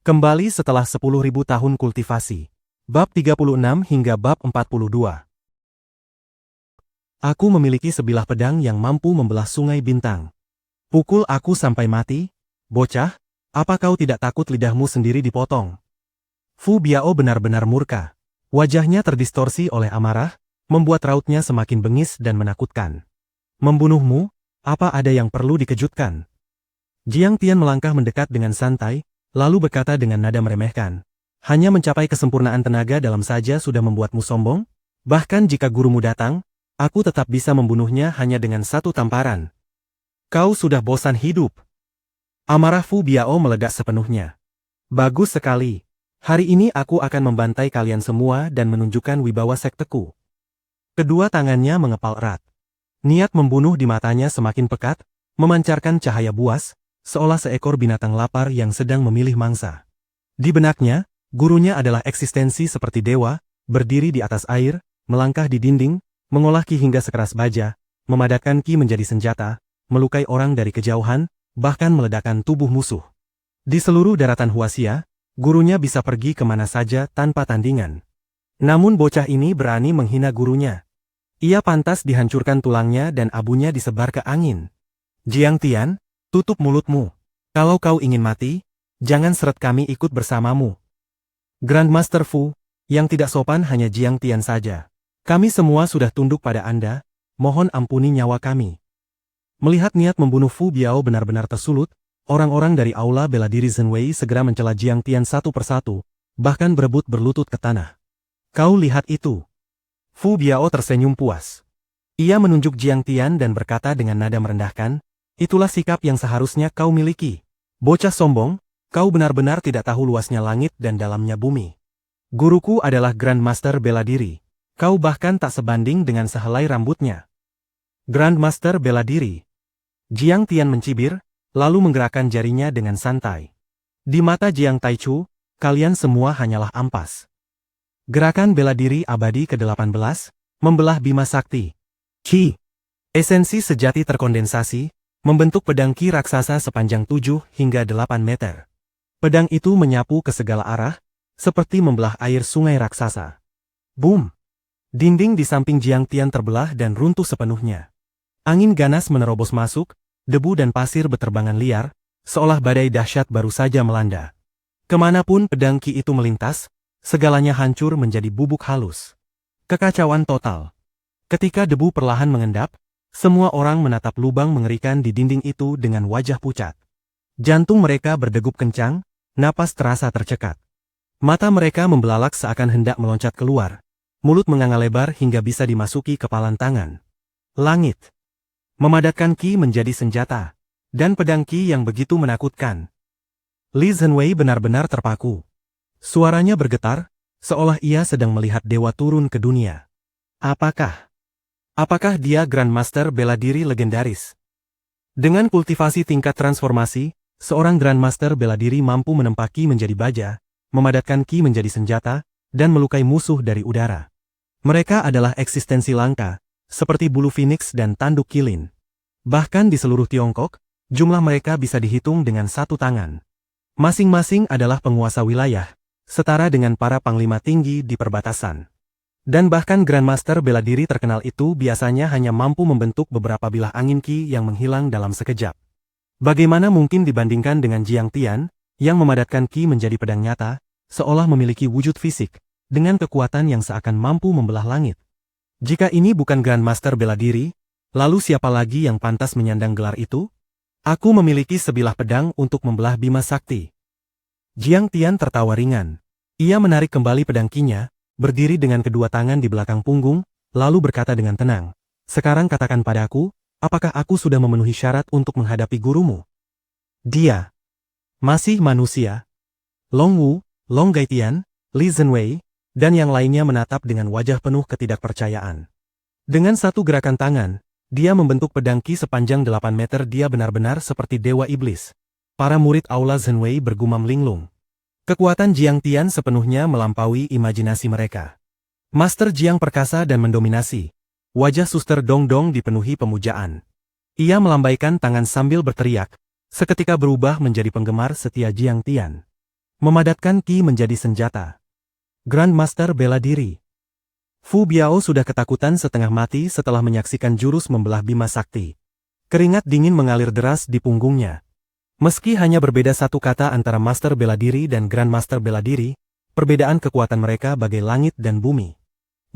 Kembali setelah 10.000 tahun kultivasi. Bab 36 hingga bab 42. Aku memiliki sebilah pedang yang mampu membelah sungai bintang. Pukul aku sampai mati, bocah, apa kau tidak takut lidahmu sendiri dipotong? Fu Biao benar-benar murka. Wajahnya terdistorsi oleh amarah, membuat rautnya semakin bengis dan menakutkan. Membunuhmu, apa ada yang perlu dikejutkan? Jiang Tian melangkah mendekat dengan santai, lalu berkata dengan nada meremehkan. Hanya mencapai kesempurnaan tenaga dalam saja sudah membuatmu sombong? Bahkan jika gurumu datang, aku tetap bisa membunuhnya hanya dengan satu tamparan. Kau sudah bosan hidup. Amarah Fu Biao meledak sepenuhnya. Bagus sekali. Hari ini aku akan membantai kalian semua dan menunjukkan wibawa sekteku. Kedua tangannya mengepal erat. Niat membunuh di matanya semakin pekat, memancarkan cahaya buas, seolah seekor binatang lapar yang sedang memilih mangsa. Di benaknya, gurunya adalah eksistensi seperti dewa, berdiri di atas air, melangkah di dinding, mengolah ki hingga sekeras baja, memadatkan ki menjadi senjata, melukai orang dari kejauhan, bahkan meledakkan tubuh musuh. Di seluruh daratan Huaxia, gurunya bisa pergi kemana saja tanpa tandingan. Namun bocah ini berani menghina gurunya. Ia pantas dihancurkan tulangnya dan abunya disebar ke angin. Jiang Tian, tutup mulutmu. Kalau kau ingin mati, jangan seret kami ikut bersamamu. Grandmaster Fu, yang tidak sopan hanya Jiang Tian saja. Kami semua sudah tunduk pada Anda, mohon ampuni nyawa kami. Melihat niat membunuh Fu Biao benar-benar tersulut, orang-orang dari aula bela diri Zhenwei segera mencela Jiang Tian satu persatu, bahkan berebut berlutut ke tanah. Kau lihat itu. Fu Biao tersenyum puas. Ia menunjuk Jiang Tian dan berkata dengan nada merendahkan, itulah sikap yang seharusnya kau miliki. Bocah sombong, kau benar-benar tidak tahu luasnya langit dan dalamnya bumi. Guruku adalah Grandmaster bela diri. Kau bahkan tak sebanding dengan sehelai rambutnya. Grandmaster bela diri. Jiang Tian mencibir, lalu menggerakkan jarinya dengan santai. Di mata Jiang Taichu, kalian semua hanyalah ampas. Gerakan bela diri abadi ke-18, membelah Bima Sakti. Qi. Esensi sejati terkondensasi, membentuk pedang Qi raksasa sepanjang 7 hingga 8 meter. Pedang itu menyapu ke segala arah, seperti membelah air sungai raksasa. Boom! Dinding di samping Jiang Tian terbelah dan runtuh sepenuhnya. Angin ganas menerobos masuk, debu dan pasir beterbangan liar, seolah badai dahsyat baru saja melanda. Kemanapun pedang Qi itu melintas, segalanya hancur menjadi bubuk halus. Kekacauan total. Ketika debu perlahan mengendap, semua orang menatap lubang mengerikan di dinding itu dengan wajah pucat. Jantung mereka berdegup kencang, napas terasa tercekat. Mata mereka membelalak seakan hendak meloncat keluar. Mulut menganga lebar hingga bisa dimasuki kepalan tangan. Langit. Memadatkan Qi menjadi senjata. Dan pedang Qi yang begitu menakutkan. Li Zhenwei benar-benar terpaku. Suaranya bergetar, seolah ia sedang melihat dewa turun ke dunia. Apakah dia Grandmaster bela diri legendaris? Dengan kultivasi tingkat transformasi, seorang Grandmaster bela diri mampu menempa Qi menjadi baja, memadatkan Qi menjadi senjata, dan melukai musuh dari udara. Mereka adalah eksistensi langka, seperti bulu Phoenix dan tanduk kilin. Bahkan di seluruh Tiongkok, jumlah mereka bisa dihitung dengan satu tangan. Masing-masing adalah penguasa wilayah, setara dengan para panglima tinggi di perbatasan. Dan bahkan Grandmaster bela diri terkenal itu biasanya hanya mampu membentuk beberapa bilah angin Qi yang menghilang dalam sekejap. Bagaimana mungkin dibandingkan dengan Jiang Tian, yang memadatkan Qi menjadi pedang nyata, seolah memiliki wujud fisik, dengan kekuatan yang seakan mampu membelah langit. Jika ini bukan Grandmaster bela diri, lalu siapa lagi yang pantas menyandang gelar itu? Aku memiliki sebilah pedang untuk membelah Bima Sakti. Jiang Tian tertawa ringan. Ia menarik kembali pedang Qi-nya, berdiri dengan kedua tangan di belakang punggung, lalu berkata dengan tenang. Sekarang katakan padaku, apakah aku sudah memenuhi syarat untuk menghadapi gurumu? Dia masih manusia. Long Wu, Long Gaitian, Li Zhenwei, dan yang lainnya menatap dengan wajah penuh ketidakpercayaan. Dengan satu gerakan tangan, dia membentuk pedang Qi sepanjang 8 meter. Dia benar-benar seperti dewa iblis. Para murid aula Zhenwei bergumam linglung. Kekuatan Jiang Tian sepenuhnya melampaui imajinasi mereka. Master Jiang perkasa dan mendominasi. Wajah Suster Dong Dong dipenuhi pemujaan. Ia melambaikan tangan sambil berteriak, seketika berubah menjadi penggemar setia Jiang Tian. Memadatkan ki menjadi senjata. Grandmaster bela diri. Fu Biao sudah ketakutan setengah mati setelah menyaksikan jurus membelah Bima Sakti. Keringat dingin mengalir deras di punggungnya. Meski hanya berbeda satu kata antara Master bela diri dan Grandmaster bela diri, perbedaan kekuatan mereka bagai langit dan bumi.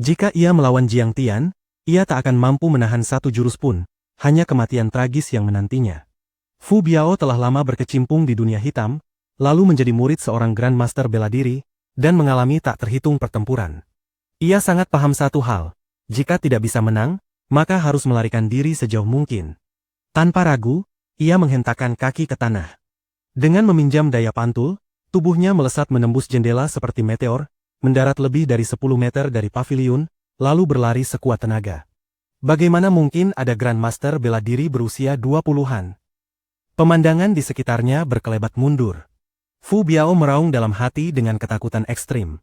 Jika ia melawan Jiang Tian, ia tak akan mampu menahan satu jurus pun, hanya kematian tragis yang menantinya. Fu Biao telah lama berkecimpung di dunia hitam, lalu menjadi murid seorang Grandmaster bela diri, dan mengalami tak terhitung pertempuran. Ia sangat paham satu hal, jika tidak bisa menang, maka harus melarikan diri sejauh mungkin. Tanpa ragu, ia menghentakkan kaki ke tanah. Dengan meminjam daya pantul, tubuhnya melesat menembus jendela seperti meteor, mendarat lebih dari 10 meter dari paviliun, lalu berlari sekuat tenaga. Bagaimana mungkin ada Grandmaster bela diri berusia 20-an? Pemandangan di sekitarnya berkelebat mundur. Fu Biao meraung dalam hati dengan ketakutan ekstrim.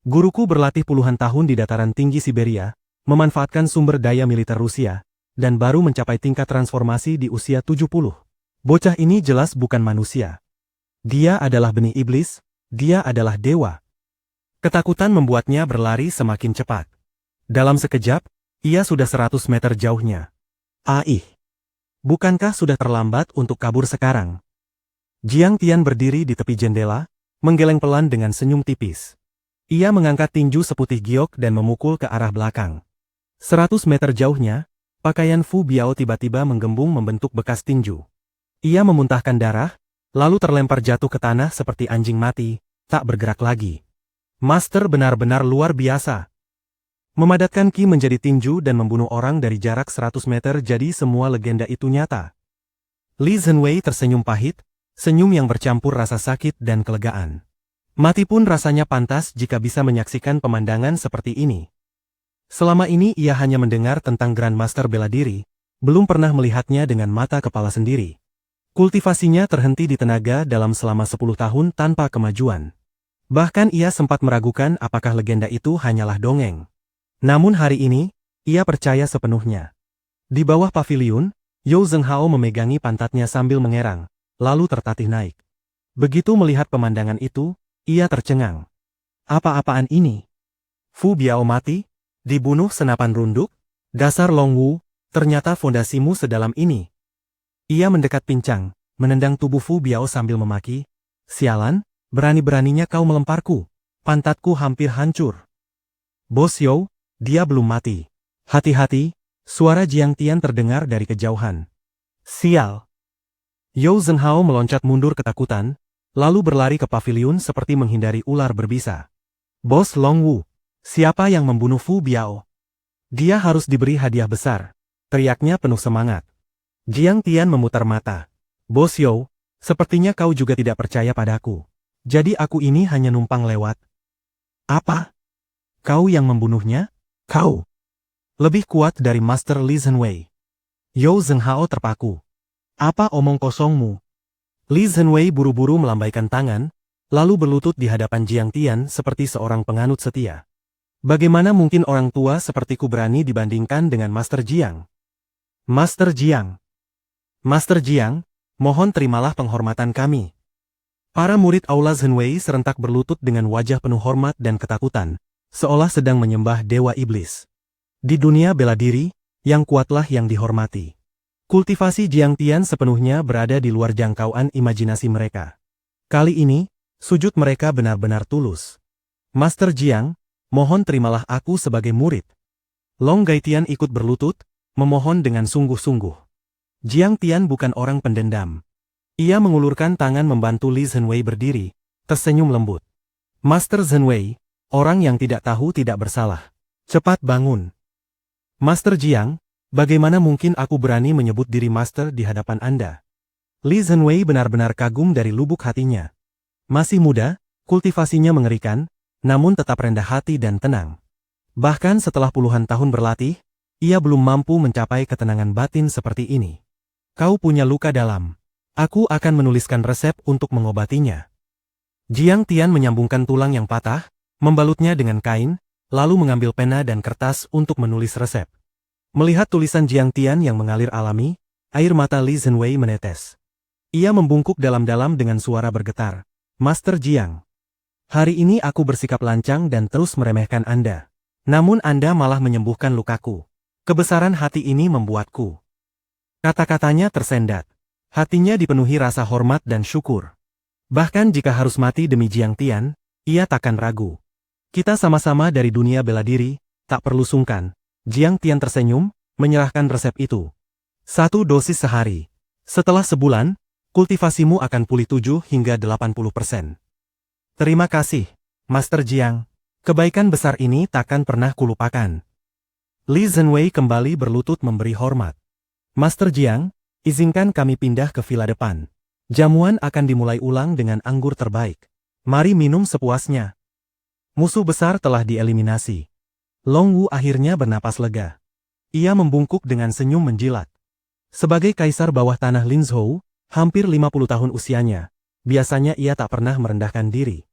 Guruku berlatih puluhan tahun di dataran tinggi Siberia, memanfaatkan sumber daya militer Rusia, dan baru mencapai tingkat transformasi di usia 70. Bocah ini jelas bukan manusia. Dia adalah benih iblis, dia adalah dewa. Ketakutan membuatnya berlari semakin cepat. Dalam sekejap, ia sudah 100 meter jauhnya. Bukankah sudah terlambat untuk kabur sekarang? Jiang Tian berdiri di tepi jendela, menggeleng pelan dengan senyum tipis. Ia mengangkat tinju seputih giok dan memukul ke arah belakang. 100 meter jauhnya, pakaian Fu Biao tiba-tiba menggembung membentuk bekas tinju. Ia memuntahkan darah, lalu terlempar jatuh ke tanah seperti anjing mati, tak bergerak lagi. Master benar-benar luar biasa. Memadatkan ki menjadi tinju dan membunuh orang dari jarak 100 meter, jadi semua legenda itu nyata. Li Zhenwei tersenyum pahit, senyum yang bercampur rasa sakit dan kelegaan. Mati pun rasanya pantas jika bisa menyaksikan pemandangan seperti ini. Selama ini ia hanya mendengar tentang Grandmaster bela diri, belum pernah melihatnya dengan mata kepala sendiri. Kultivasinya terhenti di tenaga dalam selama 10 tahun tanpa kemajuan. Bahkan ia sempat meragukan apakah legenda itu hanyalah dongeng. Namun hari ini, ia percaya sepenuhnya. Di bawah paviliun, Yao Zhenghao memegangi pantatnya sambil mengerang, lalu tertatih naik. Begitu melihat pemandangan itu, ia tercengang. Apa-apaan ini? Fu Biao mati? Dibunuh senapan runduk? Dasar Long Wu, ternyata fondasimu sedalam ini. Ia mendekat pincang, menendang tubuh Fu Biao sambil memaki. Sialan, berani-beraninya kau melemparku. Pantatku hampir hancur. Bos Yao, dia belum mati. Hati-hati, suara Jiang Tian terdengar dari kejauhan. Sial. Yao Zhenghao meloncat mundur ketakutan, lalu berlari ke paviliun seperti menghindari ular berbisa. Bos Long Wu, siapa yang membunuh Fu Biao? Dia harus diberi hadiah besar, teriaknya penuh semangat. Jiang Tian memutar mata. Bos Yao, sepertinya kau juga tidak percaya padaku. Jadi aku ini hanya numpang lewat. Apa? Kau yang membunuhnya? Kau lebih kuat dari Master Li Zhenwei. Yao Zhenghao terpaku. Apa omong kosongmu? Li Zhenwei buru-buru melambaikan tangan, lalu berlutut di hadapan Jiang Tian seperti seorang penganut setia. Bagaimana mungkin orang tua sepertiku berani dibandingkan dengan Master Jiang? Master Jiang. Master Jiang, mohon terimalah penghormatan kami. Para murid Aula Zhenwei serentak berlutut dengan wajah penuh hormat dan ketakutan, seolah sedang menyembah dewa iblis. Di dunia bela diri, yang kuatlah yang dihormati. Kultivasi Jiang Tian sepenuhnya berada di luar jangkauan imajinasi mereka. Kali ini, sujud mereka benar-benar tulus. Master Jiang, mohon terimalah aku sebagai murid. Long Gaitian ikut berlutut, memohon dengan sungguh-sungguh. Jiang Tian bukan orang pendendam. Ia mengulurkan tangan membantu Li Zhenwei berdiri, tersenyum lembut. Master Zhenwei, orang yang tidak tahu tidak bersalah. Cepat bangun. Master Jiang, bagaimana mungkin aku berani menyebut diri Master di hadapan Anda? Li Zhenwei benar-benar kagum dari lubuk hatinya. Masih muda, kultivasinya mengerikan, namun tetap rendah hati dan tenang. Bahkan setelah puluhan tahun berlatih, ia belum mampu mencapai ketenangan batin seperti ini. Kau punya luka dalam. Aku akan menuliskan resep untuk mengobatinya. Jiang Tian menyambungkan tulang yang patah, membalutnya dengan kain, lalu mengambil pena dan kertas untuk menulis resep. Melihat tulisan Jiang Tian yang mengalir alami, air mata Li Zhenwei menetes. Ia membungkuk dalam-dalam dengan suara bergetar. Master Jiang, Hari ini aku bersikap lancang dan terus meremehkan Anda. Namun Anda malah menyembuhkan lukaku. Kebesaran hati ini membuatku. Kata-katanya tersendat. Hatinya dipenuhi rasa hormat dan syukur. Bahkan jika harus mati demi Jiang Tian, ia takkan ragu. Kita sama-sama dari dunia bela diri, tak perlu sungkan. Jiang Tian tersenyum, menyerahkan resep itu. 1 dosis sehari. Setelah sebulan, kultivasimu akan pulih 7 hingga 80%. Terima kasih, Master Jiang. Kebaikan besar ini takkan pernah kulupakan. Li Zhenwei kembali berlutut memberi hormat. Master Jiang, izinkan kami pindah ke villa depan. Jamuan akan dimulai ulang dengan anggur terbaik. Mari minum sepuasnya. Musuh besar telah dieliminasi. Long Wu akhirnya bernapas lega. Ia membungkuk dengan senyum menjilat. Sebagai kaisar bawah tanah Lin Zhou, hampir 50 tahun usianya, biasanya ia tak pernah merendahkan diri.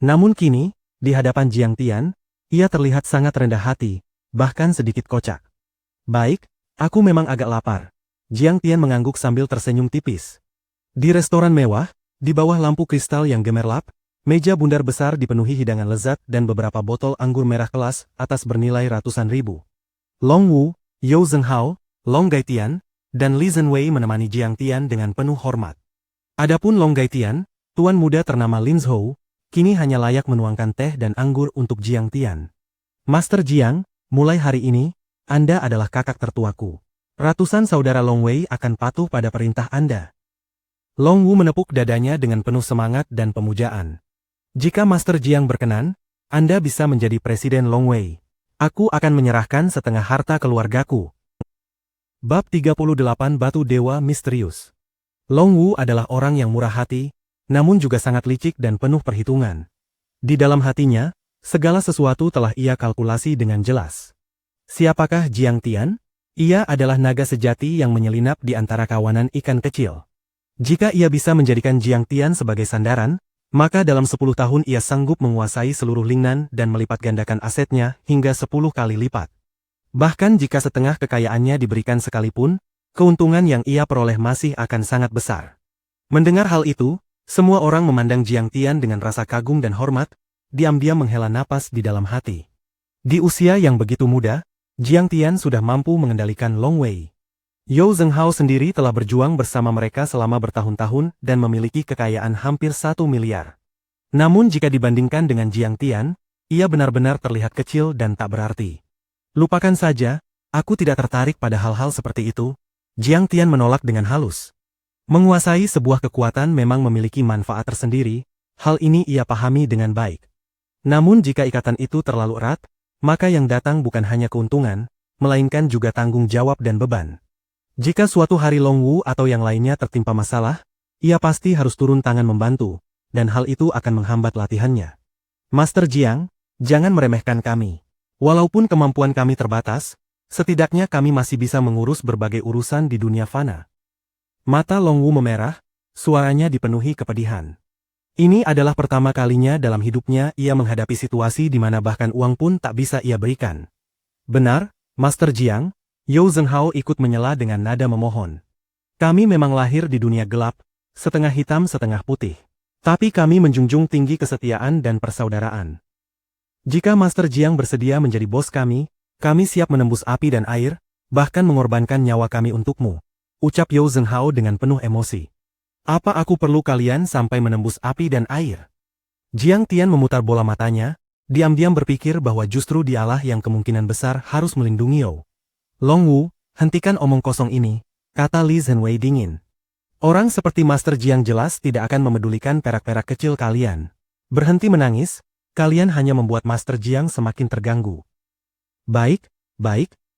Namun kini, di hadapan Jiang Tian, ia terlihat sangat rendah hati, bahkan sedikit kocak. Baik, aku memang agak lapar. Jiang Tian mengangguk sambil tersenyum tipis. Di restoran mewah, di bawah lampu kristal yang gemerlap, meja bundar besar dipenuhi hidangan lezat dan beberapa botol anggur merah kelas atas bernilai ratusan ribu. Long Wu, Yao Zhenghao, Long Gaitian, dan Li Zhenwei menemani Jiang Tian dengan penuh hormat. Adapun Long Gaitian, tuan muda ternama Lin Zhou, kini hanya layak menuangkan teh dan anggur untuk Jiang Tian. Master Jiang, mulai hari ini, Anda adalah kakak tertuaku. Ratusan saudara Long Wei akan patuh pada perintah Anda. Long Wu menepuk dadanya dengan penuh semangat dan pemujaan. Jika Master Jiang berkenan, Anda bisa menjadi presiden Long Wei. Aku akan menyerahkan setengah harta keluargaku. Bab 38 Batu Dewa Misterius. Long Wu adalah orang yang murah hati, namun juga sangat licik dan penuh perhitungan. Di dalam hatinya, segala sesuatu telah ia kalkulasi dengan jelas. Siapakah Jiang Tian? Ia adalah naga sejati yang menyelinap di antara kawanan ikan kecil. Jika ia bisa menjadikan Jiang Tian sebagai sandaran, maka dalam 10 tahun ia sanggup menguasai seluruh Lingnan dan melipat gandakan asetnya hingga 10 kali lipat. Bahkan jika setengah kekayaannya diberikan sekalipun, keuntungan yang ia peroleh masih akan sangat besar. Mendengar hal itu, semua orang memandang Jiang Tian dengan rasa kagum dan hormat, diam-diam menghela napas di dalam hati. Di usia yang begitu muda, Jiang Tian sudah mampu mengendalikan Long Wei. Yao Zhenghao sendiri telah berjuang bersama mereka selama bertahun-tahun dan memiliki kekayaan hampir 1 miliar. Namun jika dibandingkan dengan Jiang Tian, ia benar-benar terlihat kecil dan tak berarti. Lupakan saja, aku tidak tertarik pada hal-hal seperti itu, Jiang Tian menolak dengan halus. Menguasai sebuah kekuatan memang memiliki manfaat tersendiri, hal ini ia pahami dengan baik. Namun jika ikatan itu terlalu erat, maka yang datang bukan hanya keuntungan, melainkan juga tanggung jawab dan beban. Jika suatu hari Long Wu atau yang lainnya tertimpa masalah, ia pasti harus turun tangan membantu, dan hal itu akan menghambat latihannya. Master Jiang, jangan meremehkan kami. Walaupun kemampuan kami terbatas, setidaknya kami masih bisa mengurus berbagai urusan di dunia fana. Mata Long Wu memerah, suaranya dipenuhi kepedihan. Ini adalah pertama kalinya dalam hidupnya ia menghadapi situasi di mana bahkan uang pun tak bisa ia berikan. Benar, Master Jiang, Yao Zhenghao ikut menyela dengan nada memohon. Kami memang lahir di dunia gelap, setengah hitam setengah putih. Tapi kami menjunjung tinggi kesetiaan dan persaudaraan. Jika Master Jiang bersedia menjadi bos kami siap menembus api dan air, bahkan mengorbankan nyawa kami untukmu. Ucap Yao Zhenghao dengan penuh emosi. Apa aku perlu kalian sampai menembus api dan air? Jiang Tian memutar bola matanya, diam-diam berpikir bahwa justru dialah yang kemungkinan besar harus melindungi Yao. Long Wu, hentikan omong kosong ini, kata Li Zhenwei dingin. Orang seperti Master Jiang jelas tidak akan memedulikan perak-perak kecil kalian. Berhenti menangis, kalian hanya membuat Master Jiang semakin terganggu. Baik,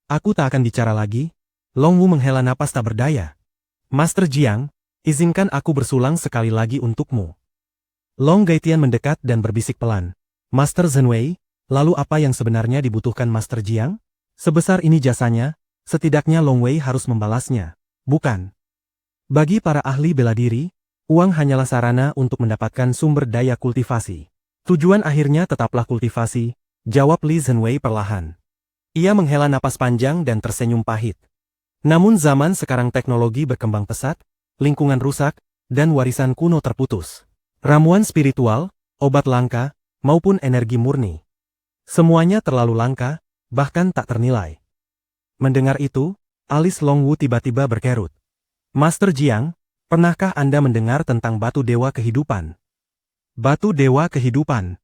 aku tak akan bicara lagi. Long Wu menghela napas tak berdaya. Master Jiang, izinkan aku bersulang sekali lagi untukmu. Long Gaitian mendekat dan berbisik pelan. Master Zhenwei, lalu apa yang sebenarnya dibutuhkan Master Jiang? Sebesar ini jasanya, setidaknya Long Wei harus membalasnya, bukan? Bagi para ahli bela diri, uang hanyalah sarana untuk mendapatkan sumber daya kultivasi. Tujuan akhirnya tetaplah kultivasi, jawab Li Zhenwei perlahan. Ia menghela napas panjang dan tersenyum pahit. Namun zaman sekarang teknologi berkembang pesat, lingkungan rusak, dan warisan kuno terputus. Ramuan spiritual, obat langka, maupun energi murni. Semuanya terlalu langka, bahkan tak ternilai. Mendengar itu, alis Long Wu tiba-tiba berkerut. Master Jiang, pernahkah Anda mendengar tentang batu dewa kehidupan? Batu dewa kehidupan.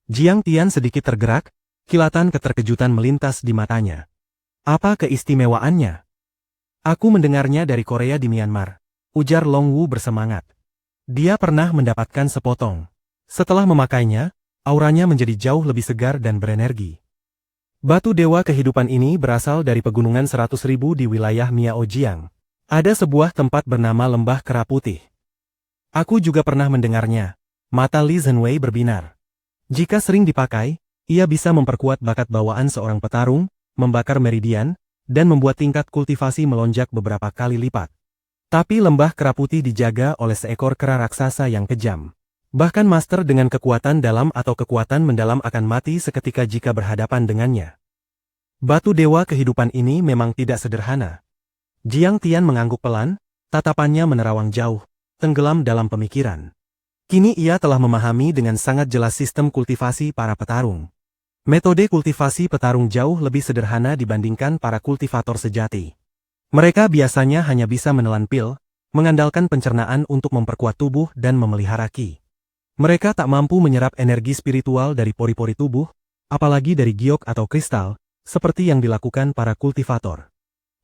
Jiang Tian sedikit tergerak, kilatan keterkejutan melintas di matanya. Apa keistimewaannya? Aku mendengarnya dari Korea di Myanmar, ujar Long Wu bersemangat. Dia pernah mendapatkan sepotong. Setelah memakainya, auranya menjadi jauh lebih segar dan berenergi. Batu dewa kehidupan ini berasal dari pegunungan 100.000 di wilayah Miaojiang. Ada sebuah tempat bernama Lembah Kera Putih. Aku juga pernah mendengarnya. Mata Li Zhenwei berbinar. Jika sering dipakai, ia bisa memperkuat bakat bawaan seorang petarung, membakar meridian, dan membuat tingkat kultivasi melonjak beberapa kali lipat. Tapi Lembah Kera Putih dijaga oleh seekor kera raksasa yang kejam. Bahkan master dengan kekuatan dalam atau kekuatan mendalam akan mati seketika jika berhadapan dengannya. Batu dewa kehidupan ini memang tidak sederhana. Jiang Tian mengangguk pelan, tatapannya menerawang jauh, tenggelam dalam pemikiran. Kini ia telah memahami dengan sangat jelas sistem kultivasi para petarung. Metode kultivasi petarung jauh lebih sederhana dibandingkan para kultivator sejati. Mereka biasanya hanya bisa menelan pil, mengandalkan pencernaan untuk memperkuat tubuh dan memelihara ki. Mereka tak mampu menyerap energi spiritual dari pori-pori tubuh, apalagi dari giok atau kristal, seperti yang dilakukan para kultivator.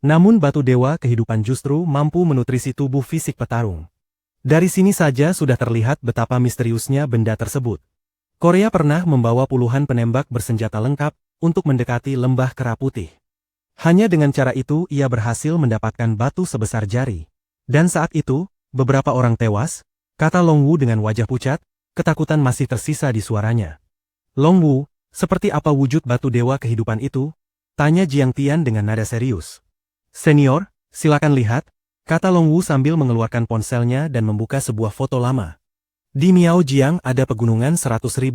Namun batu dewa kehidupan justru mampu menutrisi tubuh fisik petarung. Dari sini saja sudah terlihat betapa misteriusnya benda tersebut. Korea pernah membawa puluhan penembak bersenjata lengkap untuk mendekati Lembah Kera Putih. Hanya dengan cara itu ia berhasil mendapatkan batu sebesar jari. Dan saat itu, beberapa orang tewas, kata Long Wu dengan wajah pucat. Ketakutan masih tersisa di suaranya. Long Wu, seperti apa wujud batu dewa kehidupan itu? Tanya Jiang Tian dengan nada serius. Senior, silakan lihat, kata Long Wu sambil mengeluarkan ponselnya dan membuka sebuah foto lama. Di Miaojiang ada pegunungan 100.000.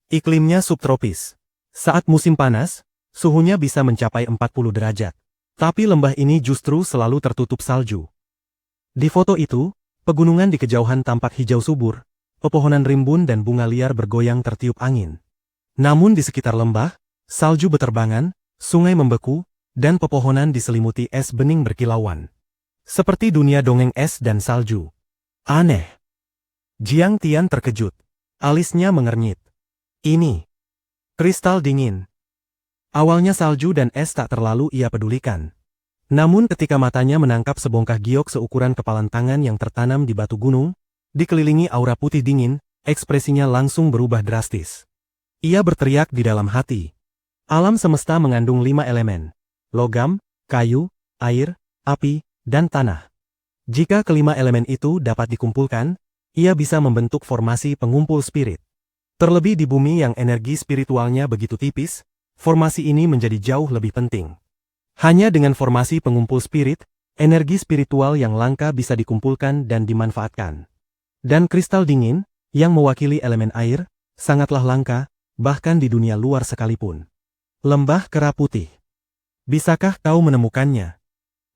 Iklimnya subtropis. Saat musim panas, suhunya bisa mencapai 40 derajat. Tapi lembah ini justru selalu tertutup salju. Di foto itu, pegunungan di kejauhan tampak hijau subur. Pepohonan rimbun dan bunga liar bergoyang tertiup angin. Namun di sekitar lembah, salju beterbangan, sungai membeku, dan pepohonan diselimuti es bening berkilauan. Seperti dunia dongeng es dan salju. Aneh. Jiang Tian terkejut. Alisnya mengernyit. Ini kristal dingin. Awalnya salju dan es tak terlalu ia pedulikan. Namun ketika matanya menangkap sebongkah giok seukuran kepalan tangan yang tertanam di batu gunung, dikelilingi aura putih dingin, ekspresinya langsung berubah drastis. Ia berteriak di dalam hati. Alam semesta mengandung 5 elemen. Logam, kayu, air, api, dan tanah. Jika kelima elemen itu dapat dikumpulkan, ia bisa membentuk formasi pengumpul spirit. Terlebih di bumi yang energi spiritualnya begitu tipis, formasi ini menjadi jauh lebih penting. Hanya dengan formasi pengumpul spirit, energi spiritual yang langka bisa dikumpulkan dan dimanfaatkan. Dan kristal dingin, yang mewakili elemen air, sangatlah langka, bahkan di dunia luar sekalipun. Lembah Kera Putih. Bisakah kau menemukannya?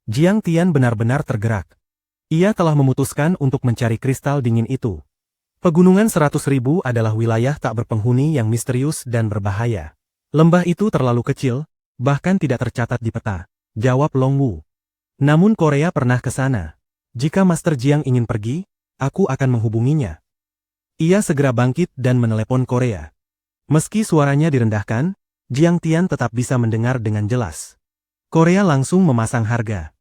Jiang Tian benar-benar tergerak. Ia telah memutuskan untuk mencari kristal dingin itu. Pegunungan 100.000 adalah wilayah tak berpenghuni yang misterius dan berbahaya. Lembah itu terlalu kecil, bahkan tidak tercatat di peta, jawab Long Wu. Namun Korea pernah ke sana. Jika Master Jiang ingin pergi, aku akan menghubunginya. Ia segera bangkit dan menelepon Korea. Meski suaranya direndahkan, Jiang Tian tetap bisa mendengar dengan jelas. Korea langsung memasang harga.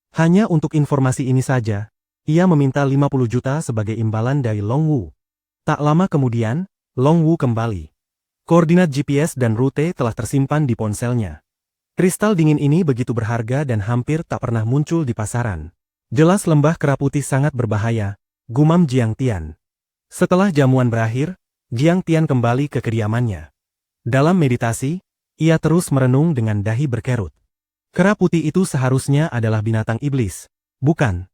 Hanya untuk informasi ini saja, ia meminta 50 juta sebagai imbalan dari Long Wu. Tak lama kemudian, Long Wu kembali. Koordinat GPS dan rute telah tersimpan di ponselnya. Kristal dingin ini begitu berharga dan hampir tak pernah muncul di pasaran. Jelas Lembah Kera Putih sangat berbahaya, gumam Jiang Tian. Setelah jamuan berakhir, Jiang Tian kembali ke kediamannya. Dalam meditasi, ia terus merenung dengan dahi berkerut. Kera putih itu seharusnya adalah binatang iblis, bukan?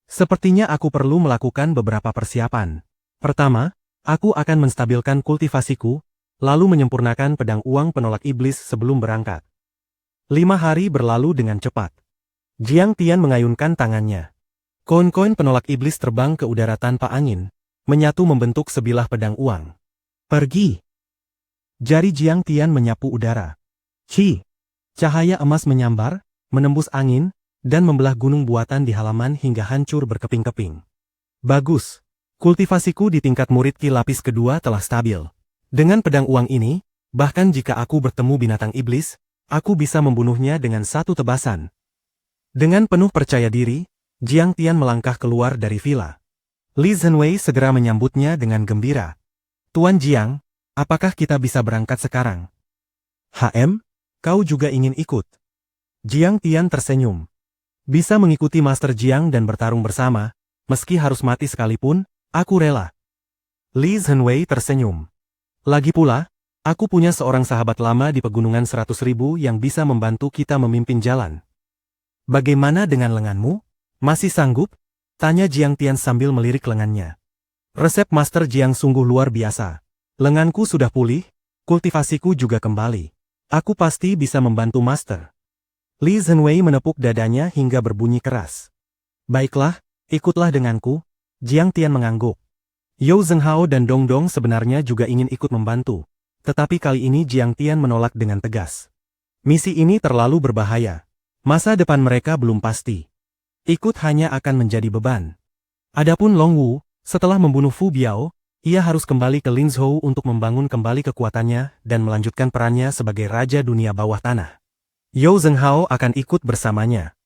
Sepertinya aku perlu melakukan beberapa persiapan. Pertama, aku akan menstabilkan kultivasiku, lalu menyempurnakan pedang uang penolak iblis sebelum berangkat. 5 hari berlalu dengan cepat. Jiang Tian mengayunkan tangannya. Koin-koin penolak iblis terbang ke udara tanpa angin, menyatu membentuk sebilah pedang uang. Pergi. Jari Jiang Tian menyapu udara. Ci! Cahaya emas menyambar, menembus angin, dan membelah gunung buatan di halaman hingga hancur berkeping-keping. Bagus. Kultivasiku di tingkat murid Ki lapis kedua telah stabil. Dengan pedang uang ini, bahkan jika aku bertemu binatang iblis, aku bisa membunuhnya dengan satu tebasan. Dengan penuh percaya diri, Jiang Tian melangkah keluar dari villa. Li Zhenwei segera menyambutnya dengan gembira. Tuan Jiang, apakah kita bisa berangkat sekarang? HM, kau juga ingin ikut? Jiang Tian tersenyum. Bisa mengikuti Master Jiang dan bertarung bersama, meski harus mati sekalipun, aku rela. Li Zhenwei tersenyum. Lagi pula, aku punya seorang sahabat lama di pegunungan 100.000 yang bisa membantu kita memimpin jalan. Bagaimana dengan lenganmu? Masih sanggup? Tanya Jiang Tian sambil melirik lengannya. Resep Master Jiang sungguh luar biasa. Lenganku sudah pulih, kultivasiku juga kembali. Aku pasti bisa membantu Master. Li Zhenwei menepuk dadanya hingga berbunyi keras. Baiklah, ikutlah denganku. Jiang Tian mengangguk. Yao Zhenghao dan Dong Dong sebenarnya juga ingin ikut membantu. Tetapi kali ini Jiang Tian menolak dengan tegas. Misi ini terlalu berbahaya. Masa depan mereka belum pasti. Ikut hanya akan menjadi beban. Adapun Long Wu, setelah membunuh Fu Biao, ia harus kembali ke Linzhou untuk membangun kembali kekuatannya dan melanjutkan perannya sebagai Raja Dunia Bawah Tanah. Yao Zhenghao akan ikut bersamanya.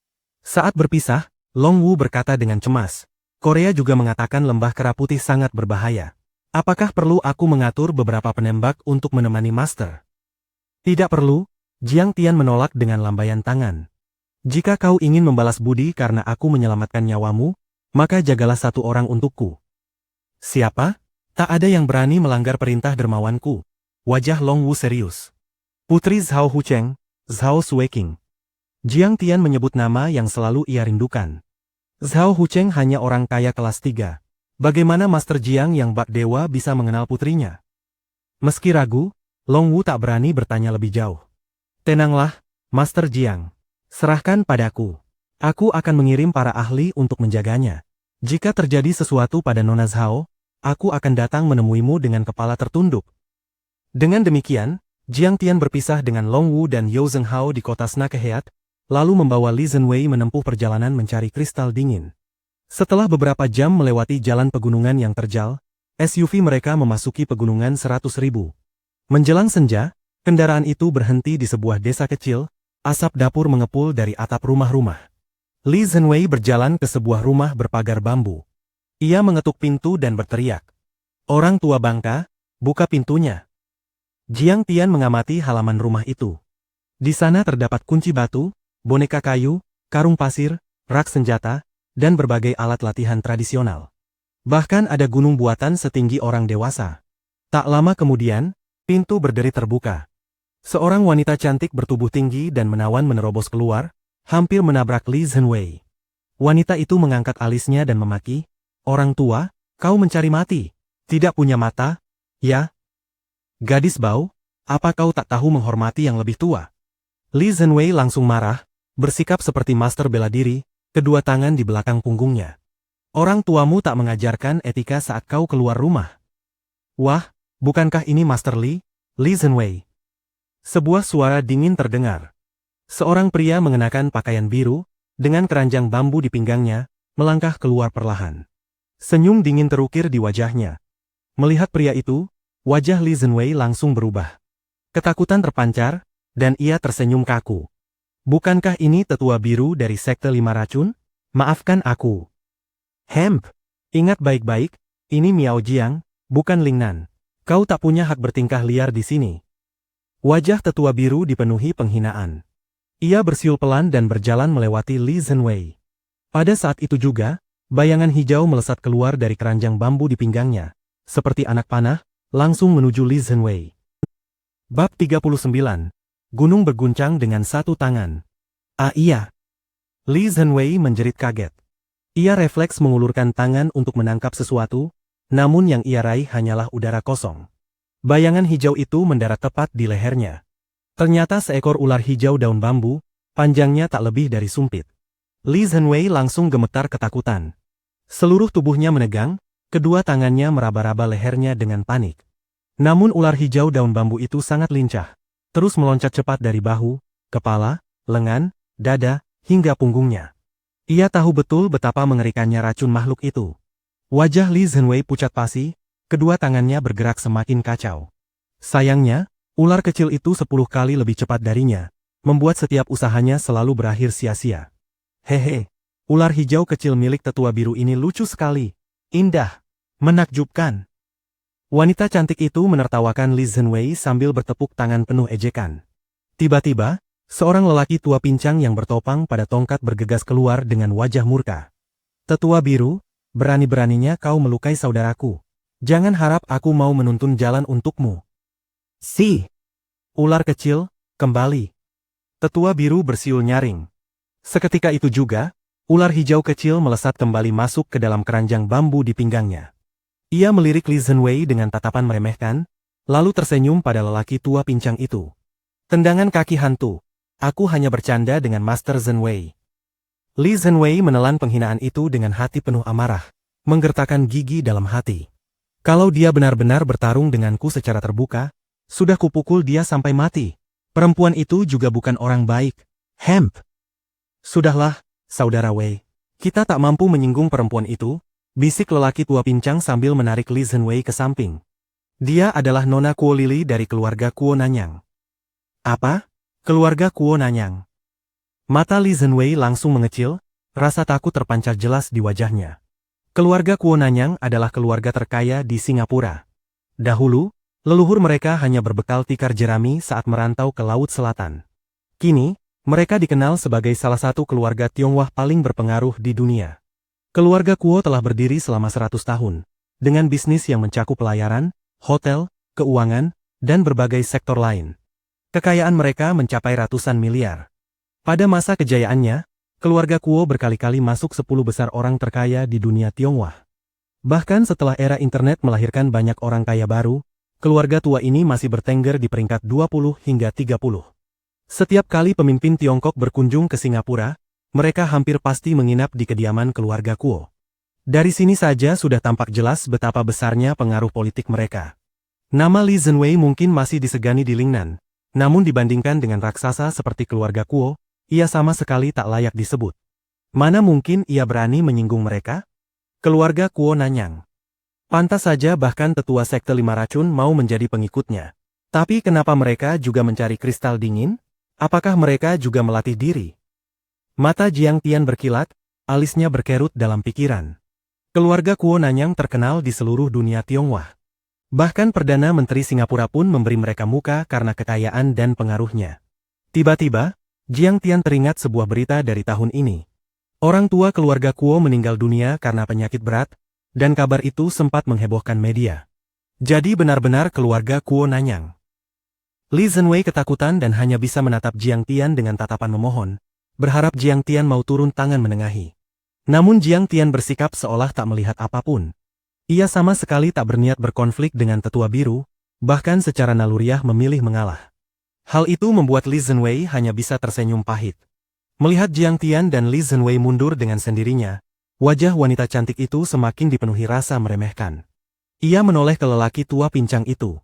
Saat berpisah, Long Wu berkata dengan cemas. Korea juga mengatakan lembah kera putih sangat berbahaya. Apakah perlu aku mengatur beberapa penembak untuk menemani Master? Tidak perlu, Jiang Tian menolak dengan lambaian tangan. Jika kau ingin membalas budi karena aku menyelamatkan nyawamu, maka jagalah satu orang untukku. Siapa? Tak ada yang berani melanggar perintah dermawanku. Wajah Long Wu serius. Putri Zhao Hucheng, Zhao Sueking. Jiang Tian menyebut nama yang selalu ia rindukan. Zhao Hucheng hanya orang kaya kelas 3. Bagaimana Master Jiang yang bak dewa bisa mengenal putrinya? Meski ragu, Long Wu tak berani bertanya lebih jauh. Tenanglah, Master Jiang. Serahkan padaku. Aku akan mengirim para ahli untuk menjaganya. Jika terjadi sesuatu pada Nona Zhao, aku akan datang menemuimu dengan kepala tertunduk. Dengan demikian, Jiang Tian berpisah dengan Long Wu dan Yao Zhenghao di kota Snakeheat, lalu membawa Li Zhenwei menempuh perjalanan mencari kristal dingin. Setelah beberapa jam melewati jalan pegunungan yang terjal, SUV mereka memasuki pegunungan 100.000. Menjelang senja, kendaraan itu berhenti di sebuah desa kecil, asap dapur mengepul dari atap rumah-rumah. Li Zhenwei berjalan ke sebuah rumah berpagar bambu. Ia mengetuk pintu dan berteriak. Orang tua bangka, buka pintunya. Jiang Tian mengamati halaman rumah itu. Di sana terdapat kunci batu, boneka kayu, karung pasir, rak senjata, dan berbagai alat latihan tradisional. Bahkan ada gunung buatan setinggi orang dewasa. Tak lama kemudian, pintu berderi terbuka. Seorang wanita cantik bertubuh tinggi dan menawan menerobos keluar, hampir menabrak Li Zhenwei. Wanita itu mengangkat alisnya dan memaki, "Orang tua, kau mencari mati. Tidak punya mata, ya? Gadis bau, apa kau tak tahu menghormati yang lebih tua?" Li Zhenwei langsung marah, bersikap seperti master bela diri, kedua tangan di belakang punggungnya. Orang tuamu tak mengajarkan etika saat kau keluar rumah. Wah, bukankah ini Master Li? Li Zhenwei. Sebuah suara dingin terdengar. Seorang pria mengenakan pakaian biru, dengan keranjang bambu di pinggangnya, melangkah keluar perlahan. Senyum dingin terukir di wajahnya. Melihat pria itu, wajah Li Zhenwei langsung berubah. Ketakutan terpancar, dan ia tersenyum kaku. Bukankah ini tetua biru dari Sekte Lima Racun? Maafkan aku. Hemp, ingat baik-baik, ini Miao Jiang, bukan Ling Nan. Kau tak punya hak bertingkah liar di sini. Wajah tetua biru dipenuhi penghinaan. Ia bersiul pelan dan berjalan melewati Li Zhenwei. Pada saat itu juga, bayangan hijau melesat keluar dari keranjang bambu di pinggangnya, seperti anak panah, langsung menuju Li Zhenwei. Bab 39. Gunung berguncang dengan satu tangan. Ah iya. Li Zhenwei menjerit kaget. Ia refleks mengulurkan tangan untuk menangkap sesuatu, namun yang ia raih hanyalah udara kosong. Bayangan hijau itu mendarat tepat di lehernya. Ternyata seekor ular hijau daun bambu, panjangnya tak lebih dari sumpit. Li Zhenwei langsung gemetar ketakutan. Seluruh tubuhnya menegang, kedua tangannya meraba-raba lehernya dengan panik. Namun ular hijau daun bambu itu sangat lincah. Terus meloncat cepat dari bahu, kepala, lengan, dada, hingga punggungnya. Ia tahu betul betapa mengerikannya racun makhluk itu. Wajah Li Zhenwei pucat pasi, kedua tangannya bergerak semakin kacau. Sayangnya, ular kecil itu 10 kali lebih cepat darinya, membuat setiap usahanya selalu berakhir sia-sia. Hehe, ular hijau kecil milik tetua biru ini lucu sekali, indah, menakjubkan. Wanita cantik itu menertawakan Li Zhenwei sambil bertepuk tangan penuh ejekan. Tiba-tiba, seorang lelaki tua pincang yang bertopang pada tongkat bergegas keluar dengan wajah murka. Tetua biru, berani-beraninya kau melukai saudaraku. Jangan harap aku mau menuntun jalan untukmu. Si ular kecil, kembali. Tetua biru bersiul nyaring. Seketika itu juga, ular hijau kecil melesat kembali masuk ke dalam keranjang bambu di pinggangnya. Ia melirik Li Zhenwei dengan tatapan meremehkan, lalu tersenyum pada lelaki tua pincang itu. Tendangan kaki hantu. Aku hanya bercanda dengan Master Zhenwei. Li Zhenwei menelan penghinaan itu dengan hati penuh amarah, menggertakkan gigi dalam hati. Kalau dia benar-benar bertarung denganku secara terbuka, sudah kupukul dia sampai mati. Perempuan itu juga bukan orang baik. Hemp. Sudahlah, saudara Wei. Kita tak mampu menyinggung perempuan itu, bisik lelaki tua pincang sambil menarik Li Zhenwei ke samping. Dia adalah Nona Kuo Lili dari keluarga Kuo Nanyang. Apa? Keluarga Kuo Nanyang? Mata Li Zhenwei langsung mengecil, rasa takut terpancar jelas di wajahnya. Keluarga Kuo Nanyang adalah keluarga terkaya di Singapura. Dahulu, leluhur mereka hanya berbekal tikar jerami saat merantau ke Laut Selatan. Kini, mereka dikenal sebagai salah satu keluarga Tionghoa paling berpengaruh di dunia. Keluarga Kuo telah berdiri selama 100 tahun, dengan bisnis yang mencakup pelayaran, hotel, keuangan, dan berbagai sektor lain. Kekayaan mereka mencapai ratusan miliar. Pada masa kejayaannya, keluarga Kuo berkali-kali masuk 10 besar orang terkaya di dunia Tionghoa. Bahkan setelah era internet melahirkan banyak orang kaya baru, keluarga tua ini masih bertengger di peringkat 20 hingga 30. Setiap kali pemimpin Tiongkok berkunjung ke Singapura, mereka hampir pasti menginap di kediaman keluarga Kuo. Dari sini saja sudah tampak jelas betapa besarnya pengaruh politik mereka. Nama Li Zhenwei mungkin masih disegani di Lingnan, namun dibandingkan dengan raksasa seperti keluarga Kuo, ia sama sekali tak layak disebut. Mana mungkin ia berani menyinggung mereka? Keluarga Kuo Nanyang. Pantas saja bahkan tetua sekte lima racun mau menjadi pengikutnya. Tapi kenapa mereka juga mencari kristal dingin? Apakah mereka juga melatih diri? Mata Jiang Tian berkilat, alisnya berkerut dalam pikiran. Keluarga Kuo Nanyang terkenal di seluruh dunia Tionghoa. Bahkan Perdana Menteri Singapura pun memberi mereka muka karena kekayaan dan pengaruhnya. Tiba-tiba, Jiang Tian teringat sebuah berita dari tahun ini. Orang tua keluarga Kuo meninggal dunia karena penyakit berat, dan kabar itu sempat menghebohkan media. Jadi benar-benar keluarga Kuo Nanyang. Li Zhenwei ketakutan dan hanya bisa menatap Jiang Tian dengan tatapan memohon, berharap Jiang Tian mau turun tangan menengahi. Namun Jiang Tian bersikap seolah tak melihat apapun. Ia sama sekali tak berniat berkonflik dengan tetua biru, bahkan secara naluriah memilih mengalah. Hal itu membuat Li Zhenwei hanya bisa tersenyum pahit. Melihat Jiang Tian dan Li Zhenwei mundur dengan sendirinya, wajah wanita cantik itu semakin dipenuhi rasa meremehkan. Ia menoleh ke lelaki tua pincang itu.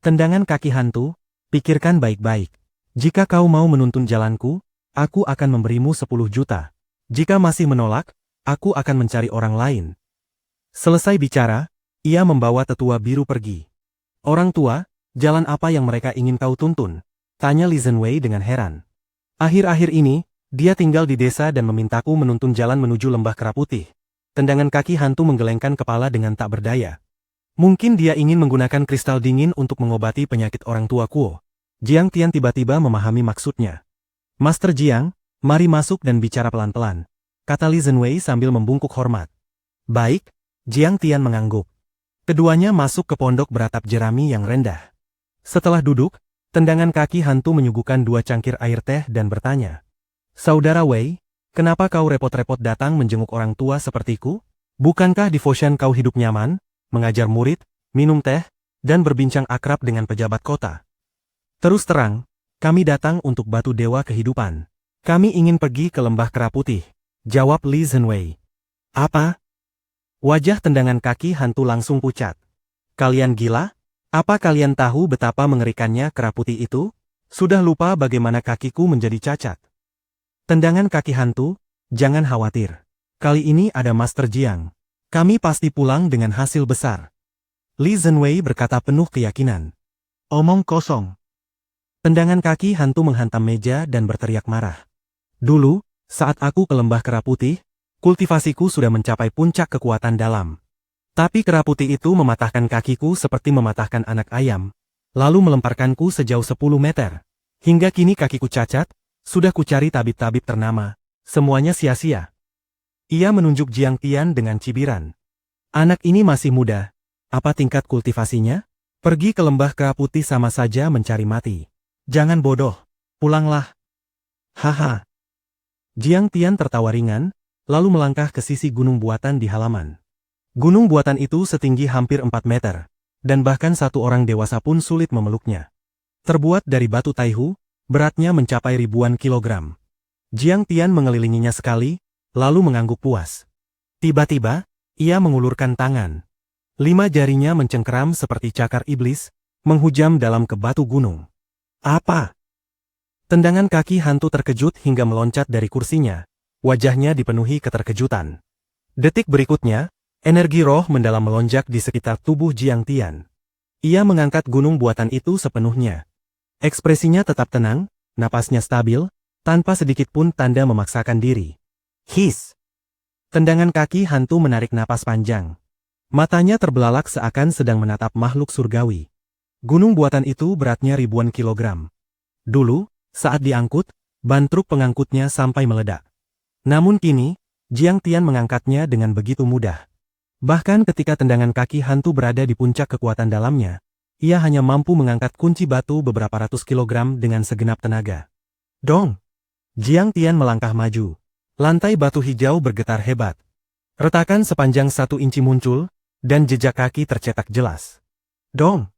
Tendangan kaki hantu, pikirkan baik-baik. Jika kau mau menuntun jalanku, aku akan memberimu 10 juta. Jika masih menolak, aku akan mencari orang lain. Selesai bicara, ia membawa tetua biru pergi. Orang tua, jalan apa yang mereka ingin kau tuntun? Tanya Li Zhenwei dengan heran. Akhir-akhir ini, dia tinggal di desa dan memintaku menuntun jalan menuju lembah kera putih. Tendangan kaki hantu menggelengkan kepala dengan tak berdaya. Mungkin dia ingin menggunakan kristal dingin untuk mengobati penyakit orang tua Kuo. Jiang Tian tiba-tiba memahami maksudnya. Master Jiang, mari masuk dan bicara pelan-pelan, kata Li Zhenwei sambil membungkuk hormat. Baik, Jiang Tian mengangguk. Keduanya masuk ke pondok beratap jerami yang rendah. Setelah duduk, tendangan kaki hantu menyuguhkan 2 cangkir air teh dan bertanya. Saudara Wei, kenapa kau repot-repot datang menjenguk orang tua sepertiku? Bukankah di Foshan kau hidup nyaman, mengajar murid, minum teh, dan berbincang akrab dengan pejabat kota? Terus terang, kami datang untuk batu dewa kehidupan. Kami ingin pergi ke lembah kera putih, jawab Li Zhenwei. Apa? Wajah tendangan kaki hantu langsung pucat. Kalian gila? Apa kalian tahu betapa mengerikannya kera putih itu? Sudah lupa bagaimana kakiku menjadi cacat. Tendangan kaki hantu, jangan khawatir. Kali ini ada Master Jiang. Kami pasti pulang dengan hasil besar. Li Zhenwei berkata penuh keyakinan. Omong kosong. Tendangan kaki hantu menghantam meja dan berteriak marah. Dulu, saat aku ke lembah kera putih, kultivasiku sudah mencapai puncak kekuatan dalam. Tapi kera putih itu mematahkan kakiku seperti mematahkan anak ayam, lalu melemparkanku sejauh 10 meter. Hingga kini kakiku cacat, sudah kucari tabib-tabib ternama, semuanya sia-sia. Ia menunjuk Jiang Tian dengan cibiran. Anak ini masih muda, apa tingkat kultivasinya? Pergi ke lembah kera putih sama saja mencari mati. Jangan bodoh, pulanglah. Haha. Jiang Tian tertawa ringan, lalu melangkah ke sisi gunung buatan di halaman. Gunung buatan itu setinggi hampir 4 meter, dan bahkan satu orang dewasa pun sulit memeluknya. Terbuat dari batu taihu, beratnya mencapai ribuan kilogram. Jiang Tian mengelilinginya sekali, lalu mengangguk puas. Tiba-tiba, ia mengulurkan tangan. 5 jarinya mencengkeram seperti cakar iblis, menghujam dalam ke batu gunung. Apa? Tendangan kaki hantu terkejut hingga meloncat dari kursinya, wajahnya dipenuhi keterkejutan. Detik berikutnya, energi roh mendalam melonjak di sekitar tubuh Jiang Tian. Ia mengangkat gunung buatan itu sepenuhnya. Ekspresinya tetap tenang, napasnya stabil, tanpa sedikit pun tanda memaksakan diri. His! Tendangan kaki hantu menarik napas panjang. Matanya terbelalak seakan sedang menatap makhluk surgawi. Gunung buatan itu beratnya ribuan kilogram. Dulu, saat diangkut, ban truk pengangkutnya sampai meledak. Namun kini, Jiang Tian mengangkatnya dengan begitu mudah. Bahkan ketika tendangan kaki hantu berada di puncak kekuatan dalamnya, ia hanya mampu mengangkat kunci batu beberapa ratus kilogram dengan segenap tenaga. Dong! Jiang Tian melangkah maju. Lantai batu hijau bergetar hebat. Retakan sepanjang 1 inci muncul, dan jejak kaki tercetak jelas. Dong!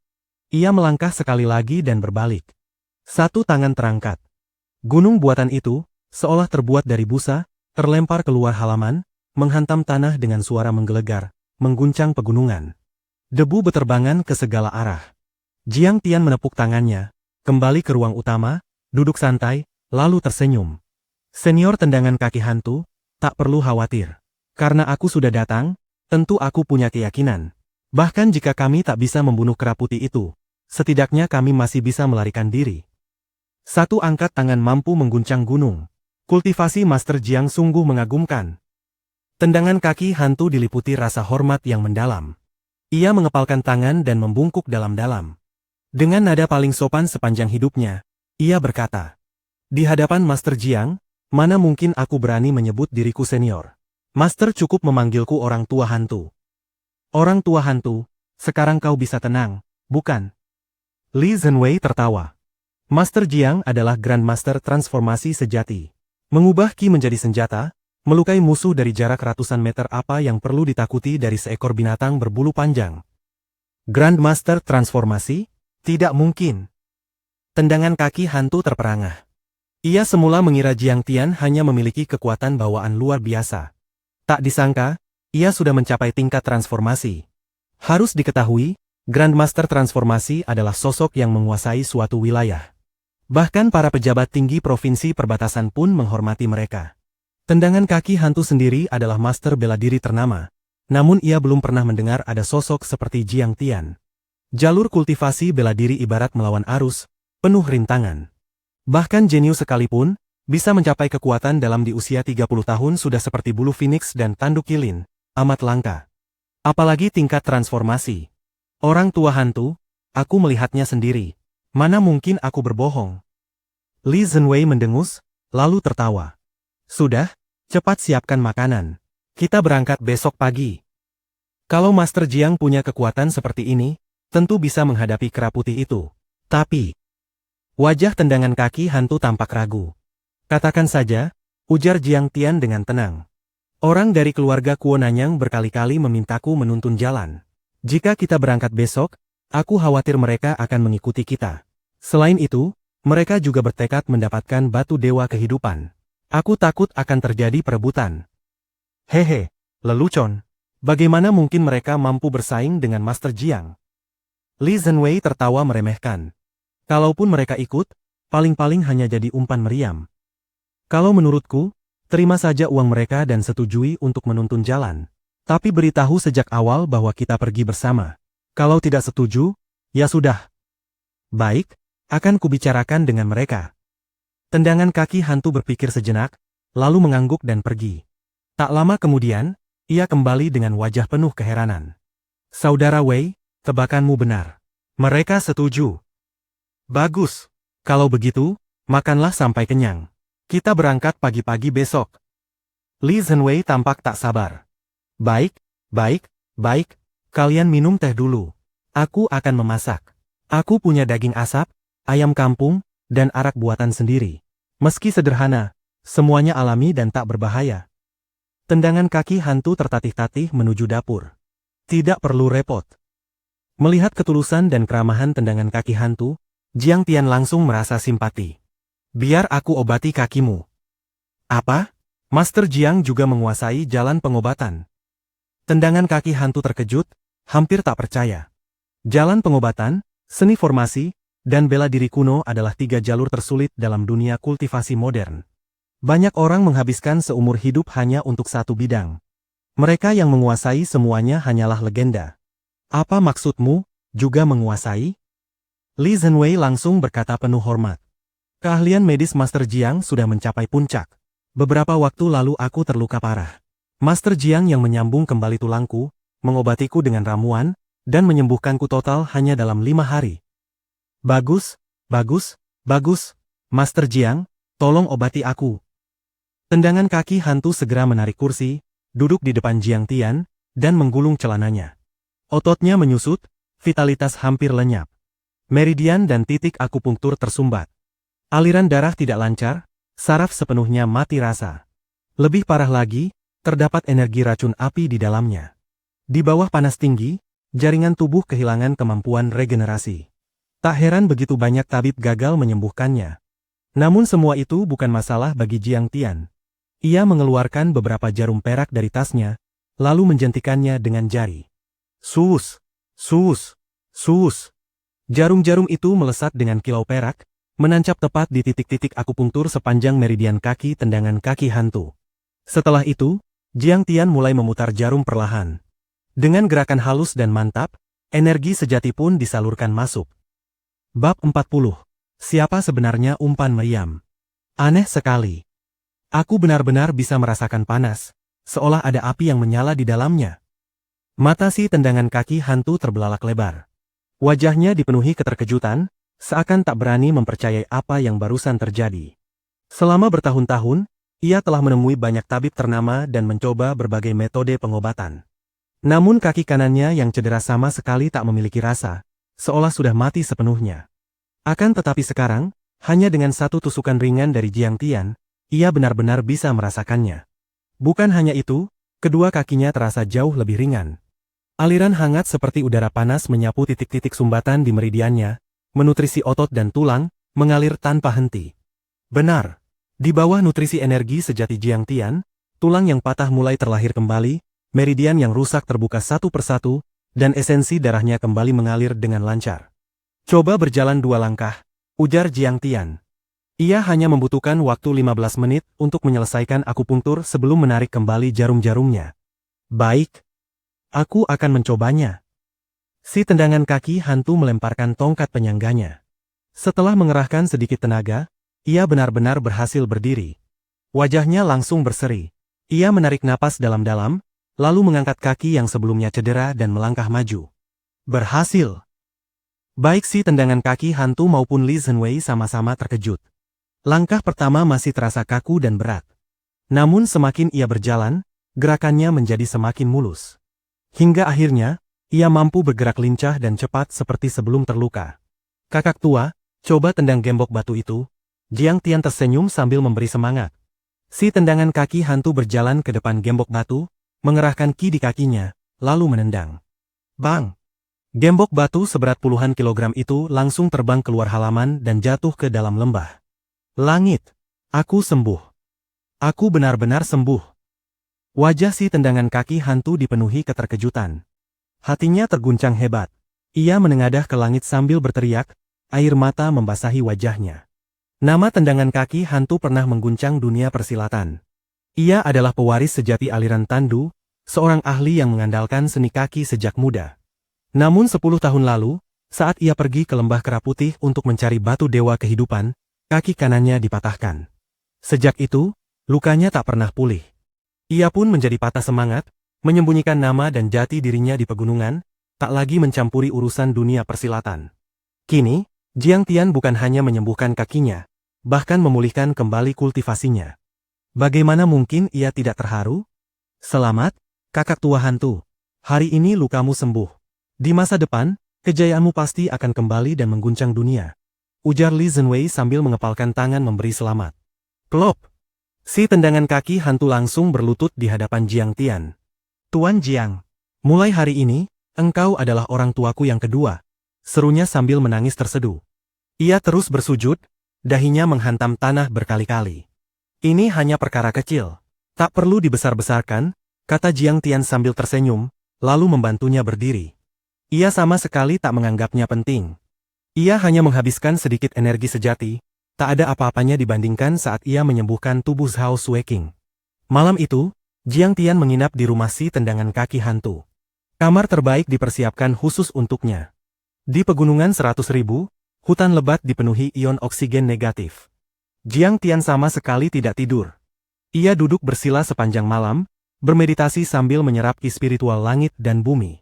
Ia melangkah sekali lagi dan berbalik. Satu tangan terangkat. Gunung buatan itu, seolah terbuat dari busa, terlempar keluar halaman, menghantam tanah dengan suara menggelegar, mengguncang pegunungan. Debu beterbangan ke segala arah. Jiang Tian menepuk tangannya, kembali ke ruang utama, duduk santai, lalu tersenyum. Senior tendangan kaki hantu, tak perlu khawatir. Karena aku sudah datang, tentu aku punya keyakinan. Bahkan jika kami tak bisa membunuh kera putih itu, setidaknya kami masih bisa melarikan diri. Satu angkat tangan mampu mengguncang gunung. Kultivasi Master Jiang sungguh mengagumkan. Tendangan kaki hantu diliputi rasa hormat yang mendalam. Ia mengepalkan tangan dan membungkuk dalam-dalam. Dengan nada paling sopan sepanjang hidupnya, ia berkata, "Di hadapan Master Jiang, mana mungkin aku berani menyebut diriku senior. Master cukup memanggilku orang tua hantu." Orang tua hantu, sekarang kau bisa tenang, bukan? Li Zhenwei tertawa. Master Jiang adalah Grand Master transformasi sejati. Mengubah ki menjadi senjata, melukai musuh dari jarak ratusan meter. Apa yang perlu ditakuti dari seekor binatang berbulu panjang? Grand Master transformasi? Tidak mungkin. Tendangan kaki hantu terperangah. Ia semula mengira Jiang Tian hanya memiliki kekuatan bawaan luar biasa. Tak disangka, ia sudah mencapai tingkat transformasi. Harus diketahui, Grand Master transformasi adalah sosok yang menguasai suatu wilayah. Bahkan para pejabat tinggi provinsi perbatasan pun menghormati mereka. Tendangan kaki hantu sendiri adalah master bela diri ternama, namun ia belum pernah mendengar ada sosok seperti Jiang Tian. Jalur kultivasi bela diri ibarat melawan arus, penuh rintangan. Bahkan jenius sekalipun, bisa mencapai kekuatan dalam di usia 30 tahun sudah seperti bulu phoenix dan tanduk kilin, amat langka. Apalagi tingkat transformasi. Orang tua hantu, aku melihatnya sendiri. Mana mungkin aku berbohong? Li Zhenwei mendengus, lalu tertawa. Sudah, cepat siapkan makanan. Kita berangkat besok pagi. Kalau Master Jiang punya kekuatan seperti ini, tentu bisa menghadapi kera putih itu. Tapi, wajah tendangan kaki hantu tampak ragu. Katakan saja, ujar Jiang Tian dengan tenang. Orang dari keluarga Kuo Nanyang berkali-kali memintaku menuntun jalan. Jika kita berangkat besok, aku khawatir mereka akan mengikuti kita. Selain itu, mereka juga bertekad mendapatkan batu dewa kehidupan. Aku takut akan terjadi perebutan. Hehe, lelucon. Bagaimana mungkin mereka mampu bersaing dengan Master Jiang? Li Zhenwei tertawa meremehkan. Kalaupun mereka ikut, paling-paling hanya jadi umpan meriam. Kalau menurutku, terima saja uang mereka dan setujui untuk menuntun jalan. Tapi beritahu sejak awal bahwa kita pergi bersama. Kalau tidak setuju, ya sudah. Baik, akan kubicarakan dengan mereka. Tendangan kaki hantu berpikir sejenak, lalu mengangguk dan pergi. Tak lama kemudian, ia kembali dengan wajah penuh keheranan. Saudara Wei, tebakanmu benar. Mereka setuju. Bagus. Kalau begitu, makanlah sampai kenyang. Kita berangkat pagi-pagi besok. Li Zhenwei tampak tak sabar. Baik, baik, baik. Kalian minum teh dulu. Aku akan memasak. Aku punya daging asap, ayam kampung, dan arak buatan sendiri. Meski sederhana, semuanya alami dan tak berbahaya. Tendangan kaki hantu tertatih-tatih menuju dapur. Tidak perlu repot. Melihat ketulusan dan keramahan tendangan kaki hantu, Jiang Tian langsung merasa simpati. Biar aku obati kakimu. Apa? Master Jiang juga menguasai jalan pengobatan. Tendangan kaki hantu terkejut, hampir tak percaya. Jalan pengobatan, seni formasi, dan bela diri kuno adalah 3 jalur tersulit dalam dunia kultivasi modern. Banyak orang menghabiskan seumur hidup hanya untuk satu bidang. Mereka yang menguasai semuanya hanyalah legenda. Apa maksudmu, juga menguasai? Li Zhenwei langsung berkata penuh hormat. Keahlian medis Master Jiang sudah mencapai puncak. Beberapa waktu lalu aku terluka parah. Master Jiang yang menyambung kembali tulangku, mengobatiku dengan ramuan, dan menyembuhkanku total hanya dalam 5 hari. Bagus, bagus, bagus. Master Jiang, tolong obati aku. Tendangan kaki hantu segera menarik kursi, duduk di depan Jiang Tian, dan menggulung celananya. Ototnya menyusut, vitalitas hampir lenyap. Meridian dan titik akupunktur tersumbat. Aliran darah tidak lancar, saraf sepenuhnya mati rasa. Lebih parah lagi, terdapat energi racun api di dalamnya. Di bawah panas tinggi, jaringan tubuh kehilangan kemampuan regenerasi. Tak heran begitu banyak tabib gagal menyembuhkannya. Namun semua itu bukan masalah bagi Jiang Tian. Ia mengeluarkan beberapa jarum perak dari tasnya, lalu menjentikannya dengan jari. Suus, suus, suus. Jarum-jarum itu melesat dengan kilau perak, menancap tepat di titik-titik akupunktur sepanjang meridian kaki tendangan kaki hantu. Setelah itu, Jiang Tian mulai memutar jarum perlahan. Dengan gerakan halus dan mantap, energi sejati pun disalurkan masuk. Bab 40. Siapa sebenarnya umpan meriam? Aneh sekali. Aku benar-benar bisa merasakan panas, seolah ada api yang menyala di dalamnya. Mata si tendangan kaki hantu terbelalak lebar. Wajahnya dipenuhi keterkejutan, seakan tak berani mempercayai apa yang barusan terjadi. Selama bertahun-tahun, ia telah menemui banyak tabib ternama dan mencoba berbagai metode pengobatan. Namun kaki kanannya yang cedera sama sekali tak memiliki rasa, seolah sudah mati sepenuhnya. Akan tetapi sekarang, hanya dengan satu tusukan ringan dari Jiang Tian, ia benar-benar bisa merasakannya. Bukan hanya itu, kedua kakinya terasa jauh lebih ringan. Aliran hangat seperti udara panas menyapu titik-titik sumbatan di meridiannya, menutrisi otot dan tulang, mengalir tanpa henti. Benar, di bawah nutrisi energi sejati Jiang Tian, tulang yang patah mulai terlahir kembali, meridian yang rusak terbuka satu persatu, dan esensi darahnya kembali mengalir dengan lancar. Coba berjalan 2 langkah, ujar Jiang Tian. Ia hanya membutuhkan waktu 15 menit untuk menyelesaikan akupunktur sebelum menarik kembali jarum-jarumnya. Baik. Aku akan mencobanya. Si tendangan kaki hantu melemparkan tongkat penyangganya. Setelah mengerahkan sedikit tenaga, ia benar-benar berhasil berdiri. Wajahnya langsung berseri. Ia menarik napas dalam-dalam, lalu mengangkat kaki yang sebelumnya cedera dan melangkah maju. Berhasil. Baik si tendangan kaki hantu maupun Li Zhenwei sama-sama terkejut. Langkah pertama masih terasa kaku dan berat. Namun semakin ia berjalan, gerakannya menjadi semakin mulus. Hingga akhirnya, ia mampu bergerak lincah dan cepat seperti sebelum terluka. Kakak tua, coba tendang gembok batu itu. Jiang Tian tersenyum sambil memberi semangat. Si tendangan kaki hantu berjalan ke depan gembok batu, mengerahkan ki di kakinya, lalu menendang. Bang! Gembok batu seberat puluhan kilogram itu langsung terbang keluar halaman dan jatuh ke dalam lembah. Langit! Aku sembuh. Aku benar-benar sembuh. Wajah si tendangan kaki hantu dipenuhi keterkejutan. Hatinya terguncang hebat. Ia menengadah ke langit sambil berteriak, air mata membasahi wajahnya. Nama tendangan kaki hantu pernah mengguncang dunia persilatan. Ia adalah pewaris sejati aliran Tandu, seorang ahli yang mengandalkan seni kaki sejak muda. Namun 10 tahun lalu, saat ia pergi ke lembah kera putih untuk mencari batu dewa kehidupan, kaki kanannya dipatahkan. Sejak itu, lukanya tak pernah pulih. Ia pun menjadi patah semangat, menyembunyikan nama dan jati dirinya di pegunungan, tak lagi mencampuri urusan dunia persilatan. Kini, Jiang Tian bukan hanya menyembuhkan kakinya, bahkan memulihkan kembali kultivasinya. Bagaimana mungkin ia tidak terharu? Selamat, kakak tua hantu. Hari ini lukamu sembuh. Di masa depan, kejayaanmu pasti akan kembali dan mengguncang dunia. Ujar Li Zhenwei sambil mengepalkan tangan memberi selamat. Plop! Si tendangan kaki hantu langsung berlutut di hadapan Jiang Tian. Tuan Jiang, mulai hari ini, engkau adalah orang tuaku yang kedua, serunya sambil menangis terseduh. Ia terus bersujud, dahinya menghantam tanah berkali-kali. Ini hanya perkara kecil, tak perlu dibesar-besarkan, kata Jiang Tian sambil tersenyum, lalu membantunya berdiri. Ia sama sekali tak menganggapnya penting. Ia hanya menghabiskan sedikit energi sejati, tak ada apa-apanya dibandingkan saat ia menyembuhkan tubuh Zhao Sueking. Malam itu, Jiang Tian menginap di rumah si tendangan kaki hantu. Kamar terbaik dipersiapkan khusus untuknya. Di pegunungan 100.000, hutan lebat dipenuhi ion oksigen negatif. Jiang Tian sama sekali tidak tidur. Ia duduk bersila sepanjang malam, bermeditasi sambil menyerap ki spiritual langit dan bumi.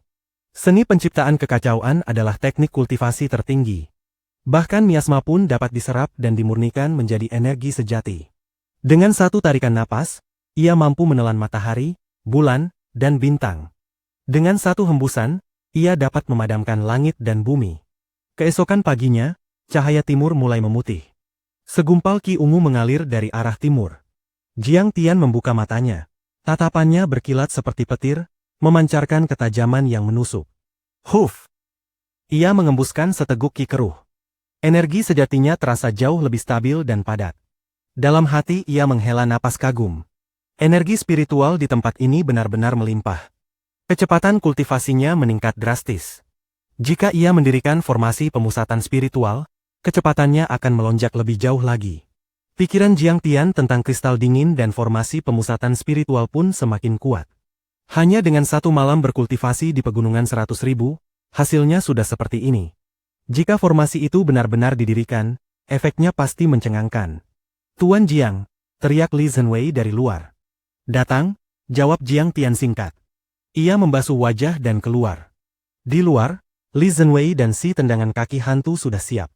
Seni penciptaan kekacauan adalah teknik kultivasi tertinggi. Bahkan miasma pun dapat diserap dan dimurnikan menjadi energi sejati. Dengan satu tarikan napas, ia mampu menelan matahari, bulan, dan bintang. Dengan satu hembusan, ia dapat memadamkan langit dan bumi. Keesokan paginya, cahaya timur mulai memutih. Segumpal ki ungu mengalir dari arah timur. Jiang Tian membuka matanya. Tatapannya berkilat seperti petir, memancarkan ketajaman yang menusuk. Huf! Ia mengembuskan seteguk ki keruh. Energi sejatinya terasa jauh lebih stabil dan padat. Dalam hati ia menghela napas kagum. Energi spiritual di tempat ini benar-benar melimpah. Kecepatan kultivasinya meningkat drastis. Jika ia mendirikan formasi pemusatan spiritual, kecepatannya akan melonjak lebih jauh lagi. Pikiran Jiang Tian tentang kristal dingin dan formasi pemusatan spiritual pun semakin kuat. Hanya dengan satu malam berkultivasi di pegunungan 100.000, hasilnya sudah seperti ini. Jika formasi itu benar-benar didirikan, efeknya pasti mencengangkan. Tuan Jiang, teriak Li Zhenwei dari luar. Datang, jawab Jiang Tian singkat. Ia membasuh wajah dan keluar. Di luar, Li Zhenwei dan si tendangan kaki hantu sudah siap.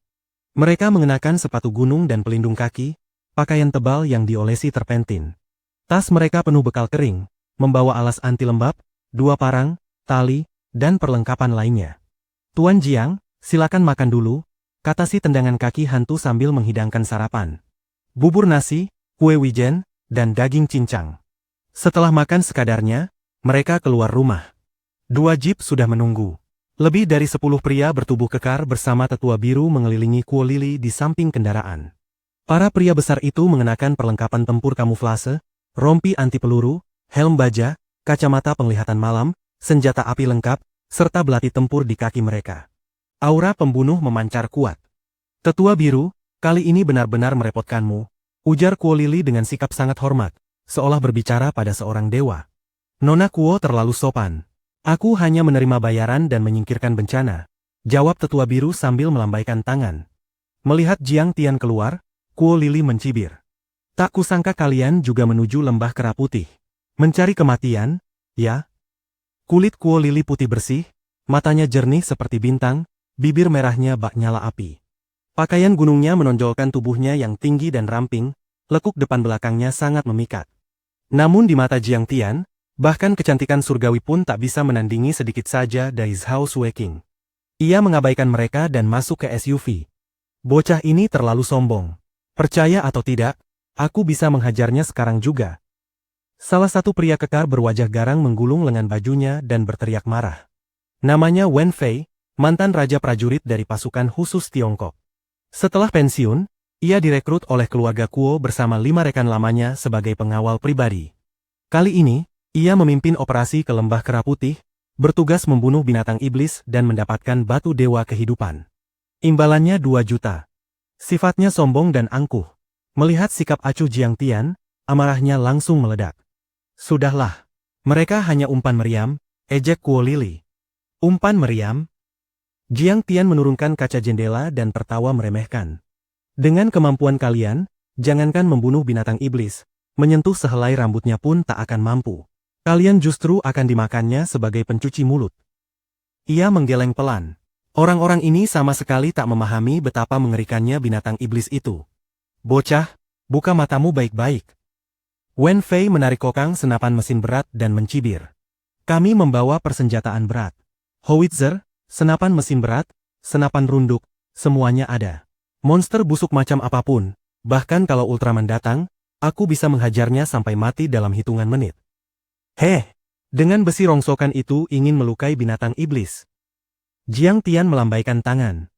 Mereka mengenakan sepatu gunung dan pelindung kaki, pakaian tebal yang diolesi terpentin. Tas mereka penuh bekal kering, membawa alas anti lembab, 2 parang, tali, dan perlengkapan lainnya. Tuan Jiang, silakan makan dulu, kata si tendangan kaki hantu sambil menghidangkan sarapan. Bubur nasi, kue wijen, dan daging cincang. Setelah makan sekadarnya, mereka keluar rumah. 2 jeep sudah menunggu. Lebih dari 10 pria bertubuh kekar bersama tetua biru mengelilingi Kuo Lili di samping kendaraan. Para pria besar itu mengenakan perlengkapan tempur kamuflase, rompi anti peluru, helm baja, kacamata penglihatan malam, senjata api lengkap, serta belati tempur di kaki mereka. Aura pembunuh memancar kuat. Tetua biru, kali ini benar-benar merepotkanmu, ujar Kuo Lili dengan sikap sangat hormat, seolah berbicara pada seorang dewa. Nona Kuo terlalu sopan. Aku hanya menerima bayaran dan menyingkirkan bencana, jawab tetua biru sambil melambaikan tangan. Melihat Jiang Tian keluar, Kuo Lili mencibir. Tak kusangka kalian juga menuju lembah kera putih. Mencari kematian, ya? Kulit Kuo Lili putih bersih, matanya jernih seperti bintang, bibir merahnya bak nyala api. Pakaian gunungnya menonjolkan tubuhnya yang tinggi dan ramping, lekuk depan belakangnya sangat memikat. Namun di mata Jiang Tian, bahkan kecantikan surgawi pun tak bisa menandingi sedikit saja dari Zhao Sueking. Ia mengabaikan mereka dan masuk ke SUV. Bocah ini terlalu sombong. Percaya atau tidak, aku bisa menghajarnya sekarang juga. Salah satu pria kekar berwajah garang menggulung lengan bajunya dan berteriak marah. Namanya Wen Fei, mantan raja prajurit dari pasukan khusus Tiongkok. Setelah pensiun, ia direkrut oleh keluarga Kuo bersama 5 rekan lamanya sebagai pengawal pribadi. Kali ini, ia memimpin operasi ke Lembah Kera Putih, bertugas membunuh binatang iblis dan mendapatkan batu dewa kehidupan. Imbalannya 2 juta. Sifatnya sombong dan angkuh. Melihat sikap acuh Jiang Tian, amarahnya langsung meledak. Sudahlah. Mereka hanya umpan meriam, ejek Kuo Lili. Umpan meriam? Jiang Tian menurunkan kaca jendela dan tertawa meremehkan. Dengan kemampuan kalian, jangankan membunuh binatang iblis, menyentuh sehelai rambutnya pun tak akan mampu. Kalian justru akan dimakannya sebagai pencuci mulut. Ia menggeleng pelan. Orang-orang ini sama sekali tak memahami betapa mengerikannya binatang iblis itu. Bocah, buka matamu baik-baik. Wen Fei menarik kokang senapan mesin berat dan mencibir. Kami membawa persenjataan berat. Howitzer, senapan mesin berat, senapan runduk, semuanya ada. Monster busuk macam apapun, bahkan kalau Ultraman datang, aku bisa menghajarnya sampai mati dalam hitungan menit. Dengan besi rongsokan itu ingin melukai binatang iblis. Jiang Tian melambaikan tangan.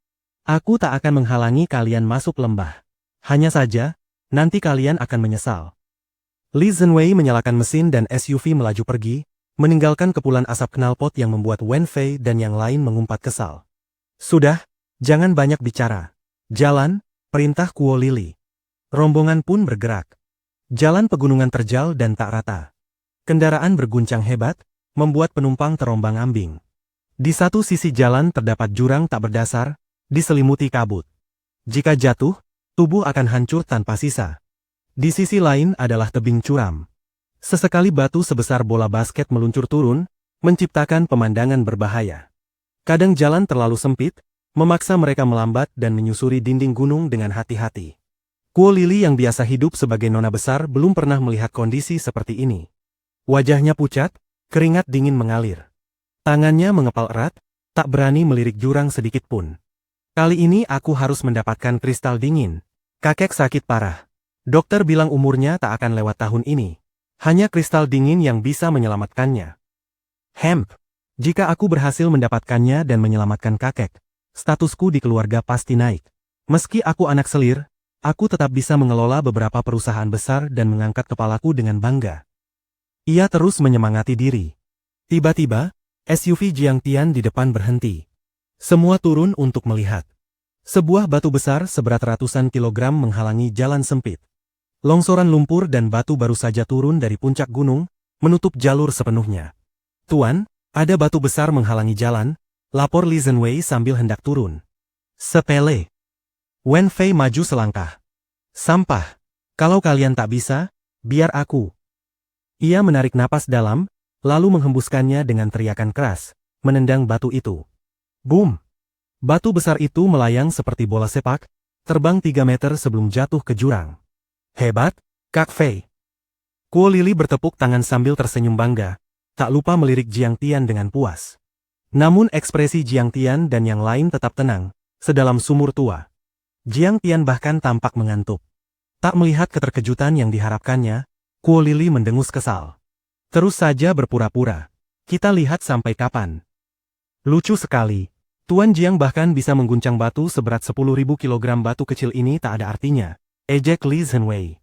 Aku tak akan menghalangi kalian masuk lembah. Hanya saja, nanti kalian akan menyesal. Li Zhenwei menyalakan mesin dan SUV melaju pergi, meninggalkan kepulan asap knalpot yang membuat Wen Fei dan yang lain mengumpat kesal. Sudah, jangan banyak bicara. Jalan, perintah Kuo Lili. Rombongan pun bergerak. Jalan pegunungan terjal dan tak rata. Kendaraan berguncang hebat, membuat penumpang terombang-ambing. Di satu sisi jalan terdapat jurang tak berdasar, diselimuti kabut. Jika jatuh, tubuh akan hancur tanpa sisa. Di sisi lain adalah tebing curam. Sesekali batu sebesar bola basket meluncur turun, menciptakan pemandangan berbahaya. Kadang jalan terlalu sempit, memaksa mereka melambat dan menyusuri dinding gunung dengan hati-hati. Kuo Lili yang biasa hidup sebagai nona besar belum pernah melihat kondisi seperti ini. Wajahnya pucat, keringat dingin mengalir. Tangannya mengepal erat, tak berani melirik jurang sedikit pun. Kali ini aku harus mendapatkan kristal dingin. Kakek sakit parah. Dokter bilang umurnya tak akan lewat tahun ini. Hanya kristal dingin yang bisa menyelamatkannya. Jika aku berhasil mendapatkannya dan menyelamatkan kakek, statusku di keluarga pasti naik. Meski aku anak selir, aku tetap bisa mengelola beberapa perusahaan besar dan mengangkat kepalaku dengan bangga. Ia terus menyemangati diri. Tiba-tiba, SUV Jiang Tian di depan berhenti. Semua turun untuk melihat. Sebuah batu besar seberat ratusan kilogram menghalangi jalan sempit. Longsoran lumpur dan batu baru saja turun dari puncak gunung, menutup jalur sepenuhnya. Tuan, ada batu besar menghalangi jalan, lapor Li Zhenwei sambil hendak turun. Sepele. Wen Fei maju selangkah. Sampah. Kalau kalian tak bisa, biar aku. Ia menarik napas dalam, lalu menghembuskannya dengan teriakan keras, menendang batu itu. Boom! Batu besar itu melayang seperti bola sepak, terbang 3 meter sebelum jatuh ke jurang. Hebat, Kak Fei. Kuo Lili bertepuk tangan sambil tersenyum bangga, tak lupa melirik Jiang Tian dengan puas. Namun ekspresi Jiang Tian dan yang lain tetap tenang, sedalam sumur tua. Jiang Tian bahkan tampak mengantuk. Tak melihat keterkejutan yang diharapkannya, Kuo Lili mendengus kesal. Terus saja berpura-pura. Kita lihat sampai kapan. Lucu sekali. Tuan Jiang bahkan bisa mengguncang batu seberat 10.000 kilogram. Batu kecil ini tak ada artinya. Ejek Li Zhenwei.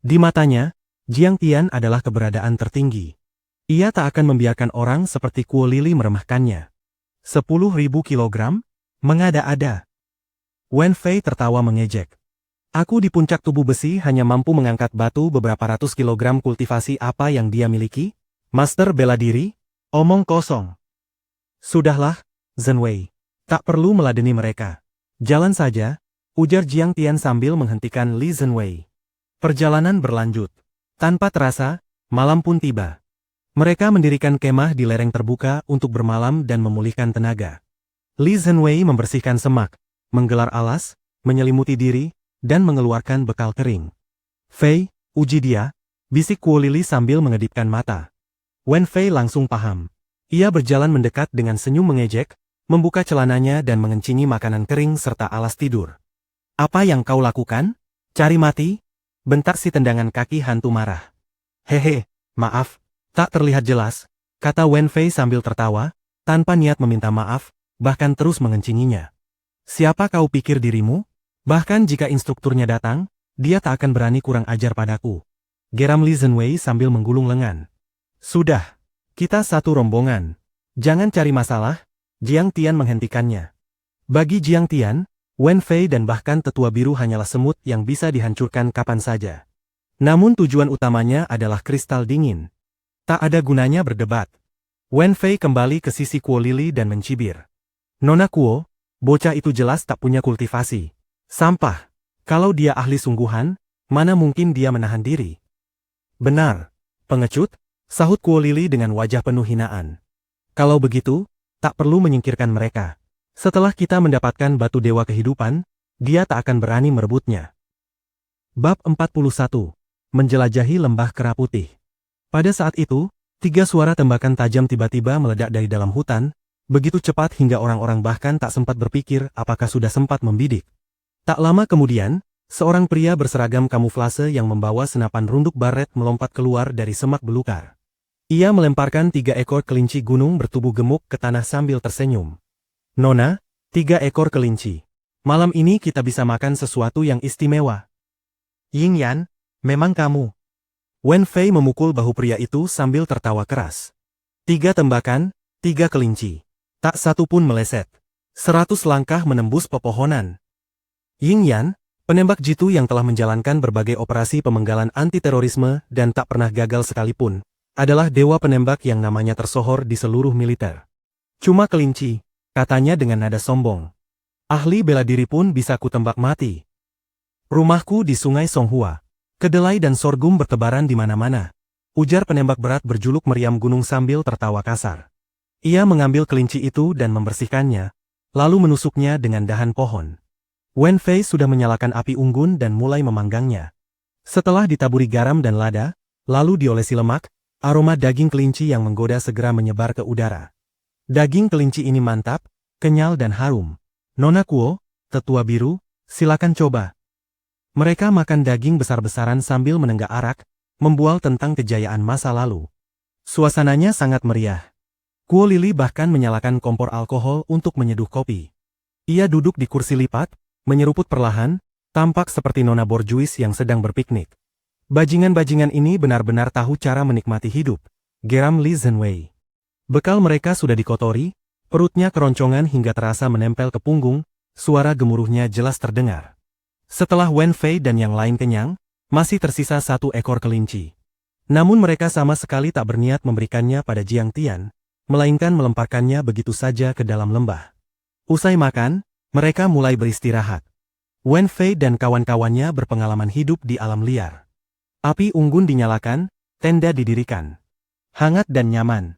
Di matanya, Jiang Tian adalah keberadaan tertinggi. Ia tak akan membiarkan orang seperti Kuo Lili meremehkannya. 10.000 kilogram? Mengada-ada. Wen Fei tertawa mengejek. Aku di puncak tubuh besi hanya mampu mengangkat batu beberapa ratus kilogram. Kultivasi apa yang dia miliki? Master bela diri? Omong kosong. Sudahlah, Zhenwei. Tak perlu meladeni mereka. Jalan saja, ujar Jiang Tian sambil menghentikan Li Zhenwei. Perjalanan berlanjut. Tanpa terasa, malam pun tiba. Mereka mendirikan kemah di lereng terbuka untuk bermalam dan memulihkan tenaga. Li Zhenwei membersihkan semak, menggelar alas, menyelimuti diri, dan mengeluarkan bekal kering. Fei, uji dia, bisik Kuo Lili sambil mengedipkan mata. Wen Fei langsung paham. Ia berjalan mendekat dengan senyum mengejek, membuka celananya dan mengencingi makanan kering serta alas tidur. Apa yang kau lakukan? Cari mati? Bentak si tendangan kaki hantu marah. Hehe, maaf, tak terlihat jelas, kata Wen Fei sambil tertawa, tanpa niat meminta maaf, bahkan terus mengencinginya. Siapa kau pikir dirimu? Bahkan jika instrukturnya datang, dia tak akan berani kurang ajar padaku. Geram Li Zhenwei sambil menggulung lengan. Sudah, kita satu rombongan. Jangan cari masalah, Jiang Tian menghentikannya. Bagi Jiang Tian, Wen Fei dan bahkan Tetua Biru hanyalah semut yang bisa dihancurkan kapan saja. Namun tujuan utamanya adalah kristal dingin. Tak ada gunanya berdebat. Wen Fei kembali ke sisi Kuo Lili dan mencibir. Nona Kuo, bocah itu jelas tak punya kultivasi. Sampah. Kalau dia ahli sungguhan, mana mungkin dia menahan diri? Benar. Pengecut, sahut Kuo Lili dengan wajah penuh hinaan. Kalau begitu, tak perlu menyingkirkan mereka. Setelah kita mendapatkan batu dewa kehidupan, dia tak akan berani merebutnya. Bab 41. Menjelajahi lembah kera putih. Pada saat itu, 3 suara tembakan tajam tiba-tiba meledak dari dalam hutan, begitu cepat hingga orang-orang bahkan tak sempat berpikir apakah sudah sempat membidik. Tak lama kemudian, seorang pria berseragam kamuflase yang membawa senapan runduk baret melompat keluar dari semak belukar. Ia melemparkan 3 ekor kelinci gunung bertubuh gemuk ke tanah sambil tersenyum. Nona, 3 ekor kelinci. Malam ini kita bisa makan sesuatu yang istimewa. Ying Yan, memang kamu. Wen Fei memukul bahu pria itu sambil tertawa keras. 3 tembakan, 3 kelinci. Tak satu pun meleset. 100 langkah menembus pepohonan. Ying Yan, penembak jitu yang telah menjalankan berbagai operasi pemenggalan anti-terorisme dan tak pernah gagal sekalipun, adalah dewa penembak yang namanya tersohor di seluruh militer. Cuma kelinci, katanya dengan nada sombong. Ahli bela diri pun bisa kutembak mati. Rumahku di Sungai Songhua. Kedelai dan sorghum bertebaran di mana-mana. Ujar penembak berat berjuluk meriam gunung sambil tertawa kasar. Ia mengambil kelinci itu dan membersihkannya, lalu menusuknya dengan dahan pohon. Wen Fei sudah menyalakan api unggun dan mulai memanggangnya. Setelah ditaburi garam dan lada, lalu diolesi lemak, aroma daging kelinci yang menggoda segera menyebar ke udara. Daging kelinci ini mantap, kenyal dan harum. Nona Kuo, Tetua Biru, silakan coba. Mereka makan daging besar-besaran sambil menenggak arak, membual tentang kejayaan masa lalu. Suasananya sangat meriah. Kuo Lili bahkan menyalakan kompor alkohol untuk menyeduh kopi. Ia duduk di kursi lipat, menyeruput perlahan, tampak seperti nona borjuis yang sedang berpiknik. Bajingan-bajingan ini benar-benar tahu cara menikmati hidup, geram Li Zhenwei. Bekal mereka sudah dikotori, perutnya keroncongan hingga terasa menempel ke punggung, suara gemuruhnya jelas terdengar. Setelah Wen Fei dan yang lain kenyang, masih tersisa 1 ekor kelinci. Namun mereka sama sekali tak berniat memberikannya pada Jiang Tian, melainkan melemparkannya begitu saja ke dalam lembah. Usai makan, mereka mulai beristirahat. Wen Fei dan kawan-kawannya berpengalaman hidup di alam liar. Api unggun dinyalakan, tenda didirikan. Hangat dan nyaman.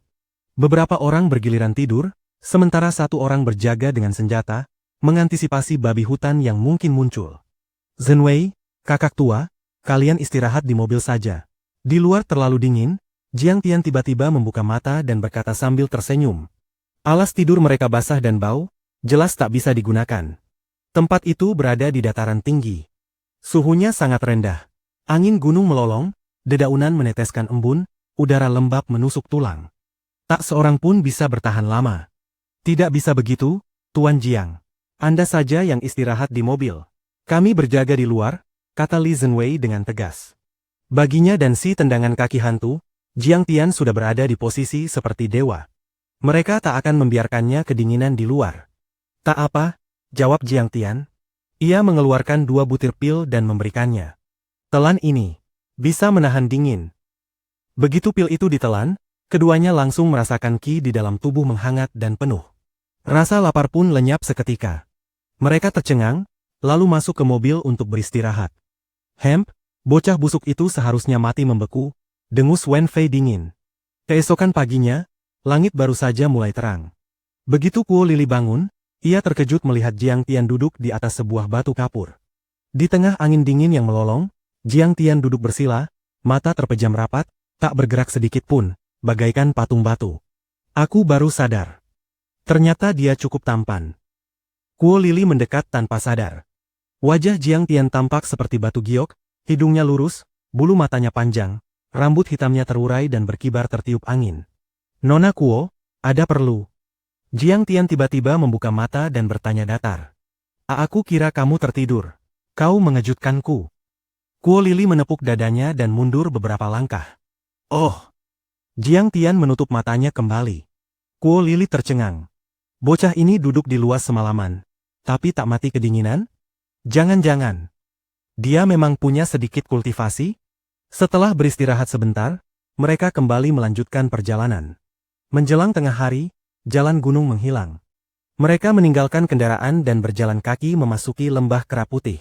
Beberapa orang bergiliran tidur, sementara 1 orang berjaga dengan senjata, mengantisipasi babi hutan yang mungkin muncul. Zhenwei, kakak tua, kalian istirahat di mobil saja. Di luar terlalu dingin, Jiang Tian tiba-tiba membuka mata dan berkata sambil tersenyum. Alas tidur mereka basah dan bau, jelas tak bisa digunakan. Tempat itu berada di dataran tinggi. Suhunya sangat rendah. Angin gunung melolong, dedaunan meneteskan embun, udara lembab menusuk tulang. Tak seorang pun bisa bertahan lama. Tidak bisa begitu, Tuan Jiang. Anda saja yang istirahat di mobil. Kami berjaga di luar, kata Li Zhenwei dengan tegas. Baginya dan si tendangan kaki hantu, Jiang Tian sudah berada di posisi seperti dewa. Mereka tak akan membiarkannya kedinginan di luar. Tak apa, jawab Jiang Tian. Ia mengeluarkan 2 butir pil dan memberikannya. Telan ini. Bisa menahan dingin. Begitu pil itu ditelan, keduanya langsung merasakan ki di dalam tubuh menghangat dan penuh. Rasa lapar pun lenyap seketika. Mereka tercengang, lalu masuk ke mobil untuk beristirahat. Hemp, bocah busuk itu seharusnya mati membeku, dengus Wen Fei dingin. Keesokan paginya, langit baru saja mulai terang. Begitu Kuo Lili bangun, ia terkejut melihat Jiang Tian duduk di atas sebuah batu kapur. Di tengah angin dingin yang melolong, Jiang Tian duduk bersila, mata terpejam rapat, tak bergerak sedikit pun, bagaikan patung batu. Aku baru sadar. Ternyata dia cukup tampan. Kuo Lili mendekat tanpa sadar. Wajah Jiang Tian tampak seperti batu giok, hidungnya lurus, bulu matanya panjang, rambut hitamnya terurai dan berkibar tertiup angin. Nona Kuo, ada perlu. Jiang Tian tiba-tiba membuka mata dan bertanya datar. Aku kira kamu tertidur. Kau mengejutkanku. Kuo Lili menepuk dadanya dan mundur beberapa langkah. Oh! Jiang Tian menutup matanya kembali. Kuo Lili tercengang. Bocah ini duduk di luar semalaman, tapi tak mati kedinginan? Jangan-jangan dia memang punya sedikit kultivasi? Setelah beristirahat sebentar, mereka kembali melanjutkan perjalanan. Menjelang tengah hari, jalan gunung menghilang. Mereka meninggalkan kendaraan dan berjalan kaki memasuki lembah kera putih.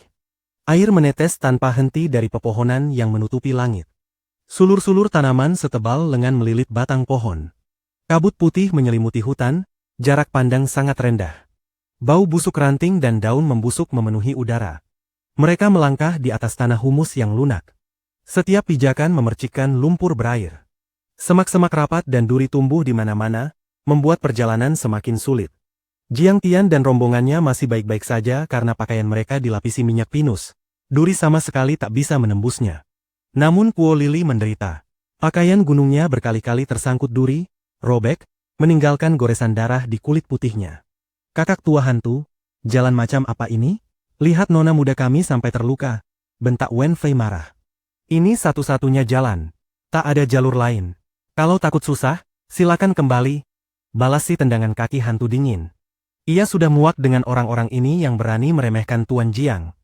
Air menetes tanpa henti dari pepohonan yang menutupi langit. Sulur-sulur tanaman setebal lengan melilit batang pohon. Kabut putih menyelimuti hutan, jarak pandang sangat rendah. Bau busuk ranting dan daun membusuk memenuhi udara. Mereka melangkah di atas tanah humus yang lunak. Setiap pijakan memercikkan lumpur berair. Semak-semak rapat dan duri tumbuh di mana-mana, membuat perjalanan semakin sulit. Jiang Tian dan rombongannya masih baik-baik saja karena pakaian mereka dilapisi minyak pinus. Duri sama sekali tak bisa menembusnya. Namun Kuo Lili menderita. Pakaian gunungnya berkali-kali tersangkut duri, robek, meninggalkan goresan darah di kulit putihnya. Kakak tua hantu, jalan macam apa ini? Lihat nona muda kami sampai terluka, bentak Wen Fei marah. Ini satu-satunya jalan. Tak ada jalur lain. Kalau takut susah, silakan kembali. Balas si tendangan kaki hantu dingin. Ia sudah muak dengan orang-orang ini yang berani meremehkan Tuan Jiang.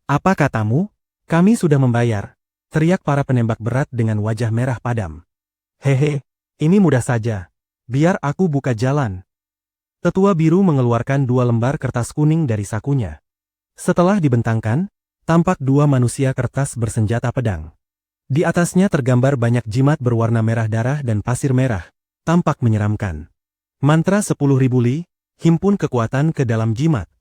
Apa katamu? Kami sudah membayar. Teriak para penembak berat dengan wajah merah padam. Hehe, ini mudah saja. Biar aku buka jalan. Tetua biru mengeluarkan 2 lembar kertas kuning dari sakunya. Setelah dibentangkan, tampak 2 manusia kertas bersenjata pedang. Di atasnya tergambar banyak jimat berwarna merah darah dan pasir merah. Tampak menyeramkan. Mantra 10.000 li, himpun kekuatan ke dalam jimat.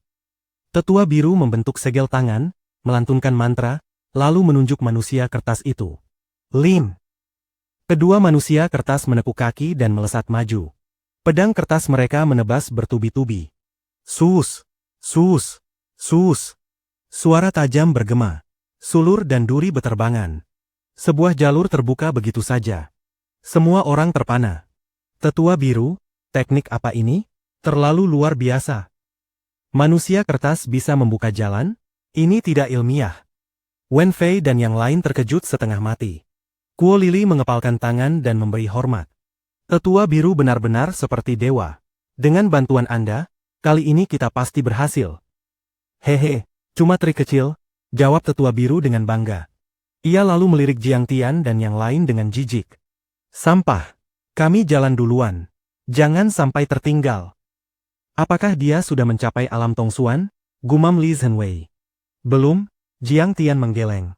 Tetua biru membentuk segel tangan, melantunkan mantra, lalu menunjuk manusia kertas itu. Lim. Kedua manusia kertas menekuk kaki dan melesat maju. Pedang kertas mereka menebas bertubi-tubi. Sus, sus, sus. Suara tajam bergema. Sulur dan duri beterbangan. Sebuah jalur terbuka begitu saja. Semua orang terpana. Tetua biru, teknik apa ini? Terlalu luar biasa. Manusia kertas bisa membuka jalan? Ini tidak ilmiah. Wen Fei dan yang lain terkejut setengah mati. Kuo Lili mengepalkan tangan dan memberi hormat. Tetua biru benar-benar seperti dewa. Dengan bantuan Anda, kali ini kita pasti berhasil. Hehe, cuma trik kecil, jawab tetua biru dengan bangga. Ia lalu melirik Jiang Tian dan yang lain dengan jijik. Sampah, kami jalan duluan. Jangan sampai tertinggal. Apakah dia sudah mencapai alam Tongsuan? Gumam Li Zhenwei. Belum, Jiang Tian menggeleng.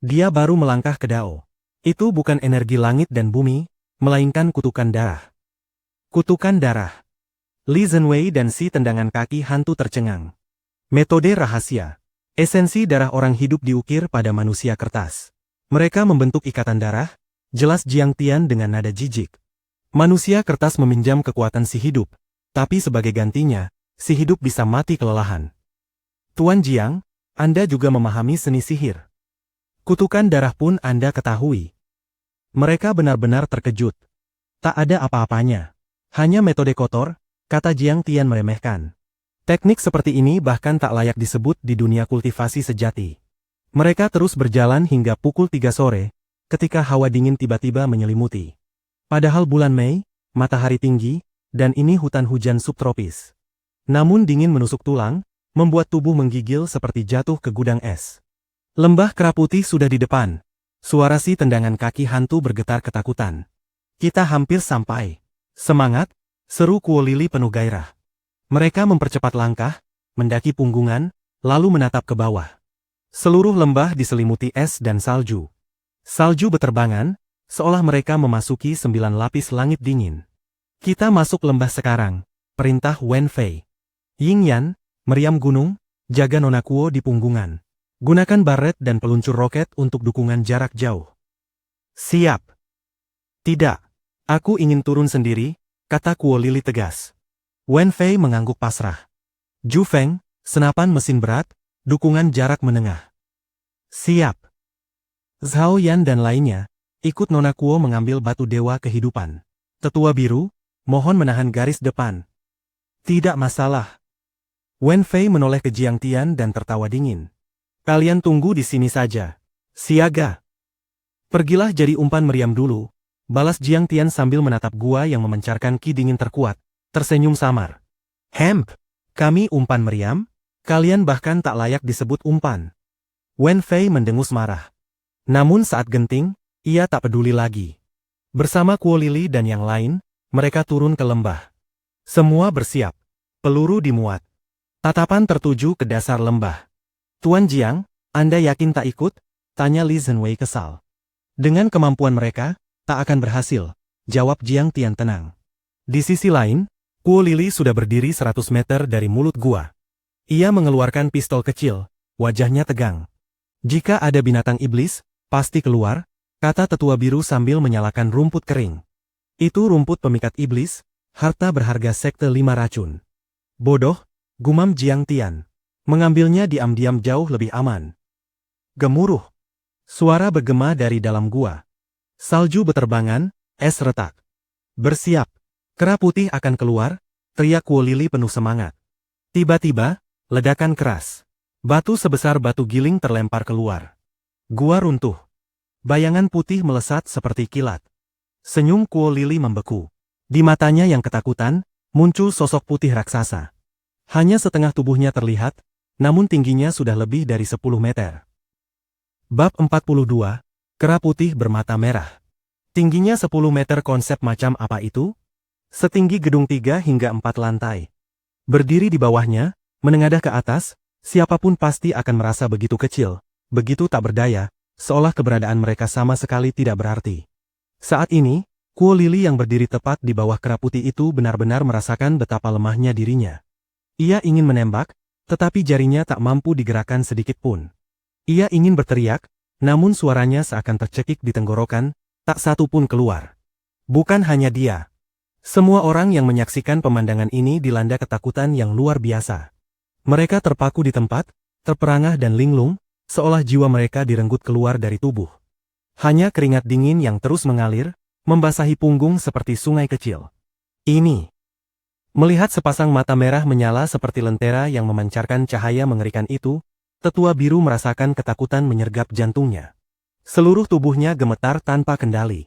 Dia baru melangkah ke Dao. Itu bukan energi langit dan bumi, melainkan kutukan darah. Kutukan darah. Li Zhenwei dan si tendangan kaki hantu tercengang. Metode rahasia. Esensi darah orang hidup diukir pada manusia kertas. Mereka membentuk ikatan darah, jelas Jiang Tian dengan nada jijik. Manusia kertas meminjam kekuatan si hidup, tapi sebagai gantinya, si hidup bisa mati kelelahan. Tuan Jiang, Anda juga memahami seni sihir. Kutukan darah pun Anda ketahui. Mereka benar-benar terkejut. Tak ada apa-apanya. Hanya metode kotor, kata Jiang Tian meremehkan. Teknik seperti ini bahkan tak layak disebut di dunia kultivasi sejati. Mereka terus berjalan hingga pukul 3 sore, ketika hawa dingin tiba-tiba menyelimuti. Padahal bulan Mei, matahari tinggi, dan ini hutan hujan subtropis. Namun dingin menusuk tulang, membuat tubuh menggigil seperti jatuh ke gudang es. Lembah kera putih sudah di depan. Suara si tendangan kaki hantu bergetar ketakutan. Kita hampir sampai. Semangat, seru Kuo Lili penuh gairah. Mereka mempercepat langkah, mendaki punggungan, lalu menatap ke bawah. Seluruh lembah diselimuti es dan salju. Salju beterbangan, seolah mereka memasuki 9 lapis langit dingin. Kita masuk lembah sekarang, perintah Wen Fei. Ying Yan, meriam gunung, jaga Nona Kuo di punggungan. Gunakan baret dan peluncur roket untuk dukungan jarak jauh. Siap. Tidak. Aku ingin turun sendiri, kata Kuo Lili tegas. Wen Fei mengangguk pasrah. Ju Feng, senapan mesin berat, dukungan jarak menengah. Siap. Zhao Yan dan lainnya, ikut Nona Kuo mengambil batu dewa kehidupan. Tetua biru, mohon menahan garis depan. Tidak masalah. Wen Fei menoleh ke Jiang Tian dan tertawa dingin. Kalian tunggu di sini saja. Siaga. Pergilah jadi umpan meriam dulu, balas Jiang Tian sambil menatap gua yang memancarkan ki dingin terkuat. tersenyum samar. Hemp, kami umpan meriam? Kalian bahkan tak layak disebut umpan. Wen Fei mendengus marah. Namun saat genting, ia tak peduli lagi. Bersama Kuo Lili dan yang lain, mereka turun ke lembah. Semua bersiap. Peluru dimuat. Tatapan tertuju ke dasar lembah. Tuan Jiang, Anda yakin tak ikut? Tanya Li Zhenwei kesal. Dengan kemampuan mereka, tak akan berhasil, jawab Jiang Tian tenang. Di sisi lain, Kuo Lili sudah berdiri 100 meter dari mulut gua. Ia mengeluarkan pistol kecil, wajahnya tegang. Jika ada binatang iblis, pasti keluar, kata tetua biru sambil menyalakan rumput kering. Itu rumput pemikat iblis, harta berharga sekte 5 racun. Bodoh, gumam Jiang Tian. Mengambilnya diam-diam jauh lebih aman. Gemuruh. Suara bergema dari dalam gua. Salju beterbangan, es retak. Bersiap. Kera putih akan keluar, teriak Kuo Lili penuh semangat. Tiba-tiba, ledakan keras. Batu sebesar batu giling terlempar keluar. Gua runtuh. Bayangan putih melesat seperti kilat. Senyum Kuo Lili membeku. Di matanya yang ketakutan, muncul sosok putih raksasa. Hanya setengah tubuhnya terlihat, namun tingginya sudah lebih dari 10 meter. Bab 42, Kera Putih Bermata Merah. Tingginya 10 meter konsep macam apa itu? Setinggi gedung 3 hingga 4 lantai. Berdiri di bawahnya, menengadah ke atas, siapapun pasti akan merasa begitu kecil, begitu tak berdaya, seolah keberadaan mereka sama sekali tidak berarti. Saat ini, Kuo Lili yang berdiri tepat di bawah kera putih itu benar-benar merasakan betapa lemahnya dirinya. Ia ingin menembak, tetapi jarinya tak mampu digerakkan sedikit pun. Ia ingin berteriak, namun suaranya seakan tercekik di tenggorokan, tak satu pun keluar. Bukan hanya dia. Semua orang yang menyaksikan pemandangan ini dilanda ketakutan yang luar biasa. Mereka terpaku di tempat, terperangah dan linglung, seolah jiwa mereka direnggut keluar dari tubuh. Hanya keringat dingin yang terus mengalir, membasahi punggung seperti sungai kecil. Ini. Melihat sepasang mata merah menyala seperti lentera yang memancarkan cahaya mengerikan itu, tetua biru merasakan ketakutan menyergap jantungnya. Seluruh tubuhnya gemetar tanpa kendali.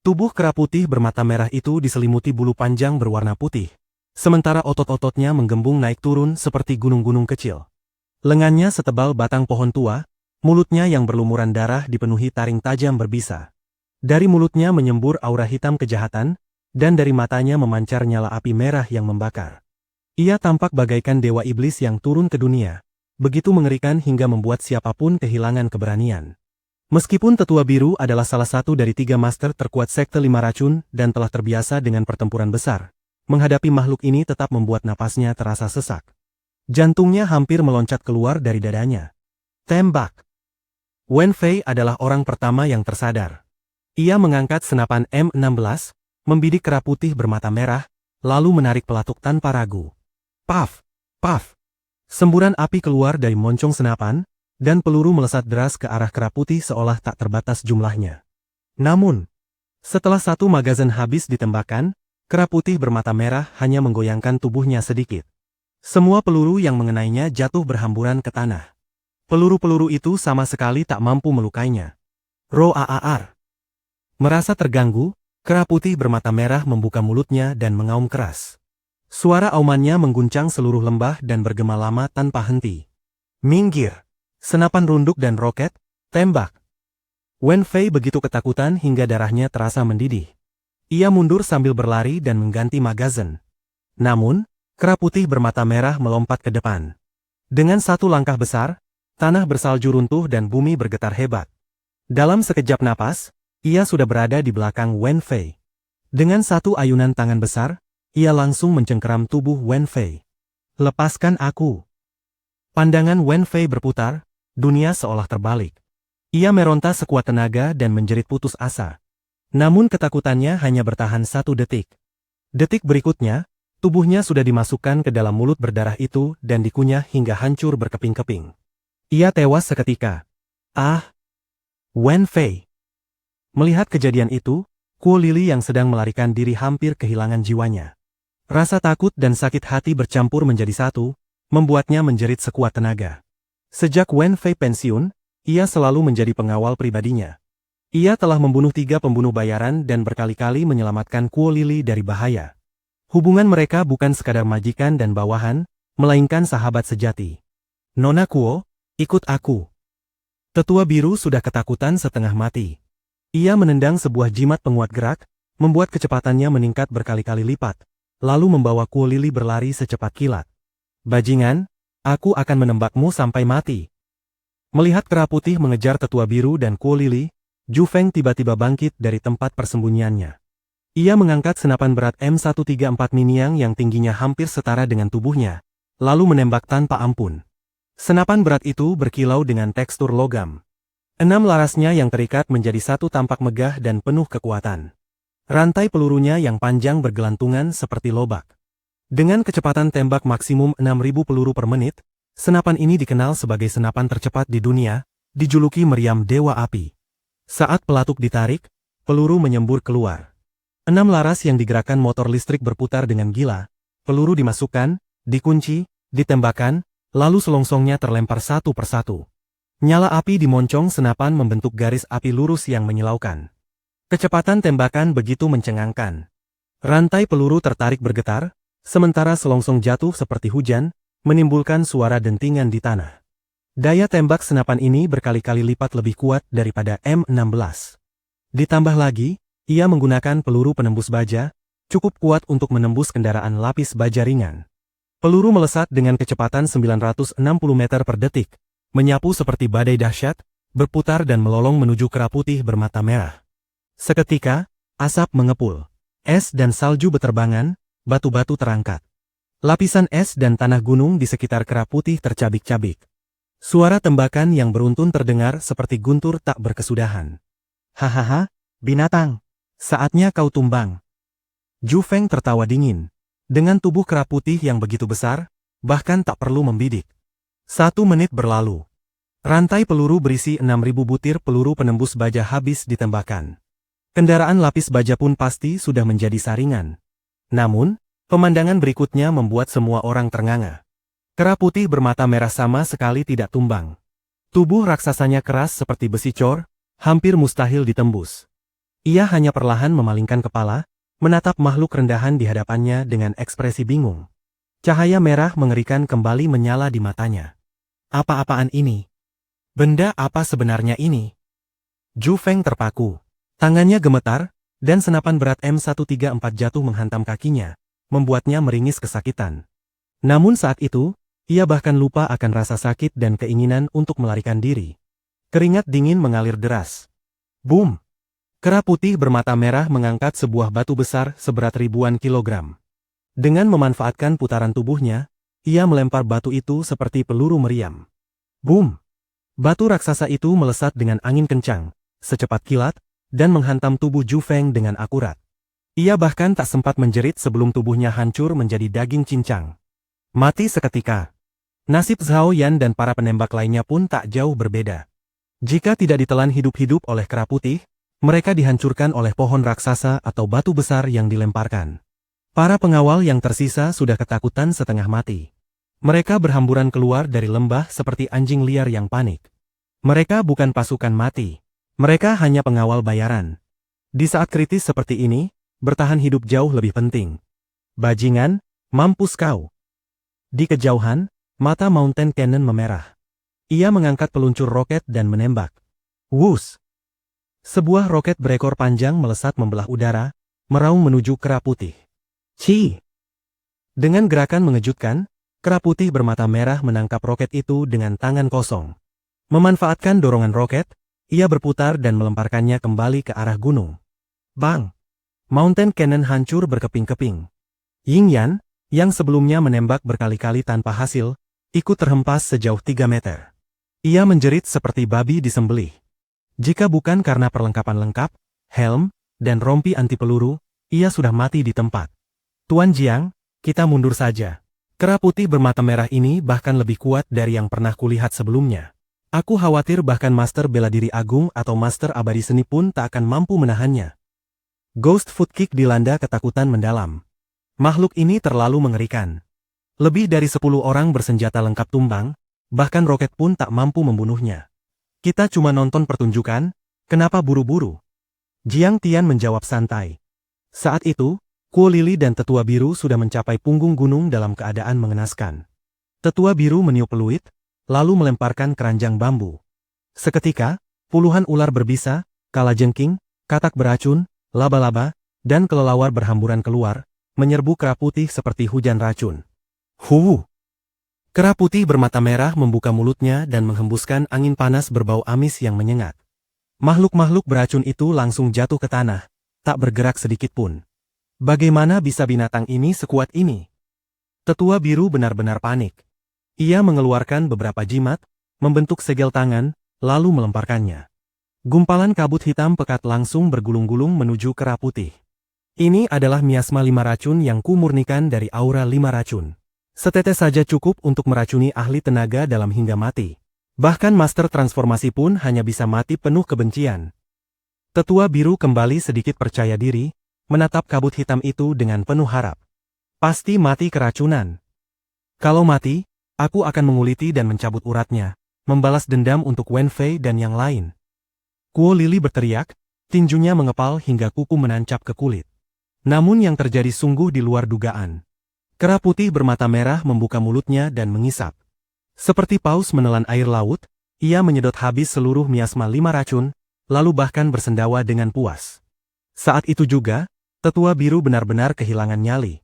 Tubuh kera putih bermata merah itu diselimuti bulu panjang berwarna putih, sementara otot-ototnya menggembung naik turun seperti gunung-gunung kecil. Lengannya setebal batang pohon tua, mulutnya yang berlumuran darah dipenuhi taring tajam berbisa. Dari mulutnya menyembur aura hitam kejahatan, dan dari matanya memancar nyala api merah yang membakar. Ia tampak bagaikan dewa iblis yang turun ke dunia, begitu mengerikan hingga membuat siapapun kehilangan keberanian. Meskipun tetua biru adalah salah satu dari 3 master terkuat sekte 5 racun dan telah terbiasa dengan pertempuran besar, menghadapi makhluk ini tetap membuat napasnya terasa sesak. Jantungnya hampir meloncat keluar dari dadanya. Tembak! Wen Fei adalah orang pertama yang tersadar. Ia mengangkat senapan M16, membidik kera putih bermata merah, lalu menarik pelatuk tanpa ragu. Paf! Paf! Semburan api keluar dari moncong senapan, dan peluru melesat deras ke arah kera putih seolah tak terbatas jumlahnya. Namun, setelah satu magazin habis ditembakkan, kera putih bermata merah hanya menggoyangkan tubuhnya sedikit. Semua peluru yang mengenainya jatuh berhamburan ke tanah. Peluru-peluru itu sama sekali tak mampu melukainya. Roar! Merasa terganggu, kera putih bermata merah membuka mulutnya dan mengaum keras. Suara aumannya mengguncang seluruh lembah dan bergema lama tanpa henti. Minggir! Senapan runduk dan roket, tembak! Wen Fei begitu ketakutan hingga darahnya terasa mendidih. Ia mundur sambil berlari dan mengganti magazin. Namun, kera putih bermata merah melompat ke depan. Dengan satu langkah besar, tanah bersalju runtuh dan bumi bergetar hebat. Dalam sekejap napas, ia sudah berada di belakang Wen Fei. Dengan satu ayunan tangan besar, ia langsung mencengkeram tubuh Wen Fei. Lepaskan aku! Pandangan Wen Fei berputar, dunia seolah terbalik. Ia meronta sekuat tenaga dan menjerit putus asa. Namun ketakutannya hanya bertahan 1 detik. Detik berikutnya, tubuhnya sudah dimasukkan ke dalam mulut berdarah itu dan dikunyah hingga hancur berkeping-keping. Ia tewas seketika. Ah! Wen Fei! Melihat kejadian itu, Kuo Lili yang sedang melarikan diri hampir kehilangan jiwanya. Rasa takut dan sakit hati bercampur menjadi satu, membuatnya menjerit sekuat tenaga. Sejak Wen Fei pensiun, ia selalu menjadi pengawal pribadinya. Ia telah membunuh 3 pembunuh bayaran dan berkali-kali menyelamatkan Kuo Lili dari bahaya. Hubungan mereka bukan sekadar majikan dan bawahan, melainkan sahabat sejati. Nona Kuo, ikut aku. Tetua biru sudah ketakutan setengah mati. Ia menendang sebuah jimat penguat gerak, membuat kecepatannya meningkat berkali-kali lipat, lalu membawa Kuo Lili berlari secepat kilat. Bajingan, aku akan menembakmu sampai mati. Melihat kera putih mengejar tetua biru dan Kuo Lili, Ju Feng tiba-tiba bangkit dari tempat persembunyiannya. Ia mengangkat senapan berat M134 Miniang yang tingginya hampir setara dengan tubuhnya, lalu menembak tanpa ampun. Senapan berat itu berkilau dengan tekstur logam. 6 larasnya yang terikat menjadi satu tampak megah dan penuh kekuatan. Rantai pelurunya yang panjang bergelantungan seperti lobak. Dengan kecepatan tembak maksimum 6.000 peluru per menit, senapan ini dikenal sebagai senapan tercepat di dunia, dijuluki meriam Dewa Api. Saat pelatuk ditarik, peluru menyembur keluar. 6 laras yang digerakkan motor listrik berputar dengan gila, peluru dimasukkan, dikunci, ditembakkan, lalu selongsongnya terlempar satu persatu. Nyala api di moncong senapan membentuk garis api lurus yang menyilaukan. Kecepatan tembakan begitu mencengangkan. Rantai peluru tertarik bergetar, sementara selongsong jatuh seperti hujan, menimbulkan suara dentingan di tanah. Daya tembak senapan ini berkali-kali lipat lebih kuat daripada M16. Ditambah lagi, ia menggunakan peluru penembus baja, cukup kuat untuk menembus kendaraan lapis baja ringan. Peluru melesat dengan kecepatan 960 meter per detik, menyapu seperti badai dahsyat, berputar dan melolong menuju kera putih bermata merah. Seketika, asap mengepul. Es dan salju beterbangan, batu-batu terangkat. Lapisan es dan tanah gunung di sekitar kera putih tercabik-cabik. Suara tembakan yang beruntun terdengar seperti guntur tak berkesudahan. Hahaha, binatang. Saatnya kau tumbang. Ju Feng tertawa dingin. Dengan tubuh kera putih yang begitu besar, bahkan tak perlu membidik. 1 menit berlalu. Rantai peluru berisi 6.000 butir peluru penembus baja habis ditembakkan. Kendaraan lapis baja pun pasti sudah menjadi saringan. Namun, pemandangan berikutnya membuat semua orang ternganga. Kera putih bermata merah sama sekali tidak tumbang. Tubuh raksasanya keras seperti besi cor, hampir mustahil ditembus. Ia hanya perlahan memalingkan kepala, menatap makhluk rendahan di hadapannya dengan ekspresi bingung. Cahaya merah mengerikan kembali menyala di matanya. Apa-apaan ini? Benda apa sebenarnya ini? Ju Feng terpaku. Tangannya gemetar, dan senapan berat M134 jatuh menghantam kakinya, membuatnya meringis kesakitan. Namun saat itu, ia bahkan lupa akan rasa sakit dan keinginan untuk melarikan diri. Keringat dingin mengalir deras. Boom! Kera putih bermata merah mengangkat sebuah batu besar seberat ribuan kilogram. Dengan memanfaatkan putaran tubuhnya, ia melempar batu itu seperti peluru meriam. Boom! Batu raksasa itu melesat dengan angin kencang, secepat kilat, dan menghantam tubuh Ju Feng dengan akurat. Ia bahkan tak sempat menjerit sebelum tubuhnya hancur menjadi daging cincang. Mati seketika. Nasib Zhao Yan dan para penembak lainnya pun tak jauh berbeda. Jika tidak ditelan hidup-hidup oleh kera putih, mereka dihancurkan oleh pohon raksasa atau batu besar yang dilemparkan. Para pengawal yang tersisa sudah ketakutan setengah mati. Mereka berhamburan keluar dari lembah seperti anjing liar yang panik. Mereka bukan pasukan mati. Mereka hanya pengawal bayaran. Di saat kritis seperti ini, bertahan hidup jauh lebih penting. Bajingan, mampus kau. Di kejauhan, mata Mountain Cannon memerah. Ia mengangkat peluncur roket dan menembak. Wus! Sebuah roket berekor panjang melesat membelah udara, meraung menuju kera putih. Ci! Dengan gerakan mengejutkan, kera putih bermata merah menangkap roket itu dengan tangan kosong. Memanfaatkan dorongan roket, ia berputar dan melemparkannya kembali ke arah gunung. Bang! Mountain Cannon hancur berkeping-keping. Ying Yan, yang sebelumnya menembak berkali-kali tanpa hasil, ikut terhempas sejauh 3 meter. Ia menjerit seperti babi disembelih. Jika bukan karena perlengkapan lengkap, helm, dan rompi anti peluru, ia sudah mati di tempat. Tuan Jiang, kita mundur saja. Kera putih bermata merah ini bahkan lebih kuat dari yang pernah kulihat sebelumnya. Aku khawatir bahkan Master Bela Diri Agung atau Master Abadi Seni pun tak akan mampu menahannya. Ghost Foot Kick dilanda ketakutan mendalam. Makhluk ini terlalu mengerikan. Lebih dari 10 orang bersenjata lengkap tumbang, bahkan roket pun tak mampu membunuhnya. Kita cuma nonton pertunjukan, kenapa buru-buru? Jiang Tian menjawab santai. Saat itu, Kuo Lili dan Tetua Biru sudah mencapai punggung gunung dalam keadaan mengenaskan. Tetua Biru meniup peluit, lalu melemparkan keranjang bambu. Seketika, puluhan ular berbisa, kalajengking, katak beracun, laba-laba, dan kelelawar berhamburan keluar, menyerbu kera putih seperti hujan racun. Hu! Kera putih bermata merah membuka mulutnya dan menghembuskan angin panas berbau amis yang menyengat. Makhluk-makhluk beracun itu langsung jatuh ke tanah, tak bergerak sedikit pun. Bagaimana bisa binatang ini sekuat ini? Tetua Biru benar-benar panik. Ia mengeluarkan beberapa jimat, membentuk segel tangan, lalu melemparkannya. Gumpalan kabut hitam pekat langsung bergulung-gulung menuju kera putih. Ini adalah miasma 5 racun yang kumurnikan dari aura 5 racun. Setetes saja cukup untuk meracuni ahli tenaga dalam hingga mati. Bahkan master transformasi pun hanya bisa mati penuh kebencian. Tetua Biru kembali sedikit percaya diri, menatap kabut hitam itu dengan penuh harap. Pasti mati keracunan. Kalau mati, aku akan menguliti dan mencabut uratnya, membalas dendam untuk Wen Fei dan yang lain. Kuo Lili berteriak, tinjunya mengepal hingga kuku menancap ke kulit. Namun yang terjadi sungguh di luar dugaan. Kera putih bermata merah membuka mulutnya dan mengisap. Seperti paus menelan air laut, ia menyedot habis seluruh miasma 5 racun, lalu bahkan bersendawa dengan puas. Saat itu juga, Tetua Biru benar-benar kehilangan nyali.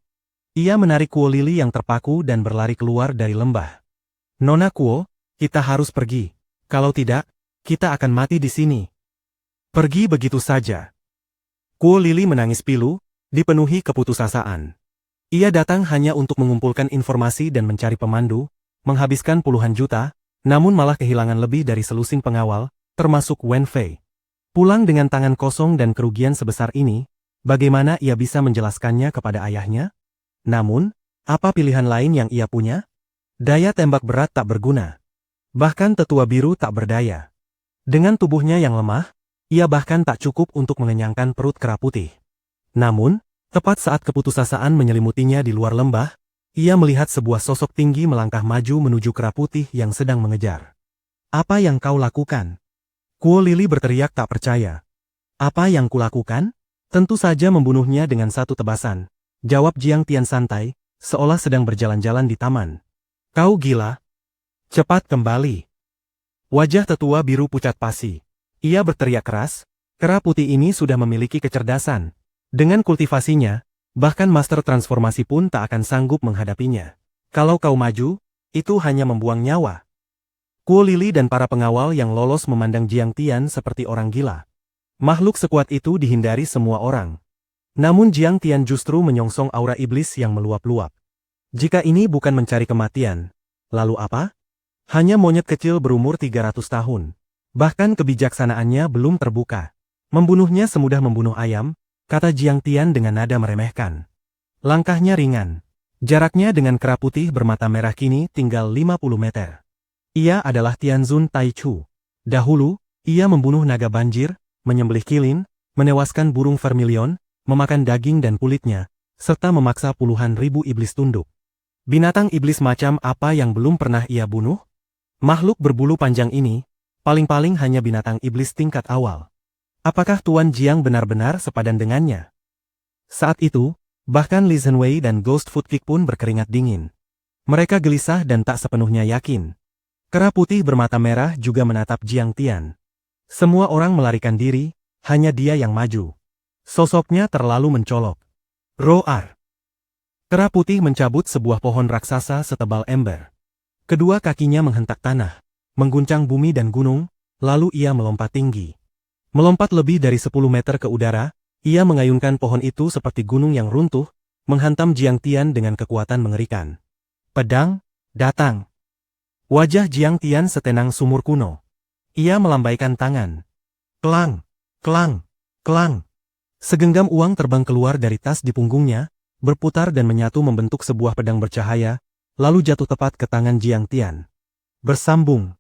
Ia menarik Kuo Lili yang terpaku dan berlari keluar dari lembah. Nona Kuo, kita harus pergi. Kalau tidak, kita akan mati di sini. Pergi begitu saja. Kuo Lili menangis pilu, dipenuhi keputusasaan. Ia datang hanya untuk mengumpulkan informasi dan mencari pemandu, menghabiskan puluhan juta, namun malah kehilangan lebih dari selusin pengawal, termasuk Wen Fei. Pulang dengan tangan kosong dan kerugian sebesar ini, bagaimana ia bisa menjelaskannya kepada ayahnya? Namun, apa pilihan lain yang ia punya? Daya tembak berat tak berguna. Bahkan Tetua Biru tak berdaya. Dengan tubuhnya yang lemah, ia bahkan tak cukup untuk mengenyangkan perut kera putih. Namun, tepat saat keputusasaan menyelimutinya di luar lembah, ia melihat sebuah sosok tinggi melangkah maju menuju kera putih yang sedang mengejar. Apa yang kau lakukan? Kuo Lili berteriak tak percaya. Apa yang kulakukan? Tentu saja membunuhnya dengan satu tebasan, jawab Jiang Tian santai, seolah sedang berjalan-jalan di taman. Kau gila? Cepat kembali. Wajah Tetua Biru pucat pasi. Ia berteriak keras, kera putih ini sudah memiliki kecerdasan. Dengan kultivasinya, bahkan master transformasi pun tak akan sanggup menghadapinya. Kalau kau maju, itu hanya membuang nyawa. Kuo Lili dan para pengawal yang lolos memandang Jiang Tian seperti orang gila. Makhluk sekuat itu dihindari semua orang. Namun Jiang Tian justru menyongsong aura iblis yang meluap-luap. Jika ini bukan mencari kematian, lalu apa? Hanya monyet kecil berumur 300 tahun. Bahkan kebijaksanaannya belum terbuka. Membunuhnya semudah membunuh ayam, kata Jiang Tian dengan nada meremehkan. Langkahnya ringan. Jaraknya dengan kera putih bermata merah kini tinggal 50 meter. Ia adalah Tianzun Taichu. Dahulu, ia membunuh naga banjir, menyembelih kilin, menewaskan burung vermilion, memakan daging dan kulitnya, serta memaksa puluhan ribu iblis tunduk. Binatang iblis macam apa yang belum pernah ia bunuh? Makhluk berbulu panjang ini, paling-paling hanya binatang iblis tingkat awal. Apakah Tuan Jiang benar-benar sepadan dengannya? Saat itu, bahkan Li Zhenwei dan Ghost Foot Kick pun berkeringat dingin. Mereka gelisah dan tak sepenuhnya yakin. Kera putih bermata merah juga menatap Jiang Tian. Semua orang melarikan diri, hanya dia yang maju. Sosoknya terlalu mencolok. Roar. Kera putih mencabut sebuah pohon raksasa setebal ember. Kedua kakinya menghentak tanah, mengguncang bumi dan gunung, lalu ia melompat tinggi. Melompat lebih dari 10 meter ke udara, ia mengayunkan pohon itu seperti gunung yang runtuh, menghantam Jiang Tian dengan kekuatan mengerikan. Pedang, datang. Wajah Jiang Tian setenang sumur kuno. Ia melambaikan tangan. Klang, klang, klang. Segenggam uang terbang keluar dari tas di punggungnya, berputar dan menyatu membentuk sebuah pedang bercahaya, lalu jatuh tepat ke tangan Jiang Tian. Bersambung.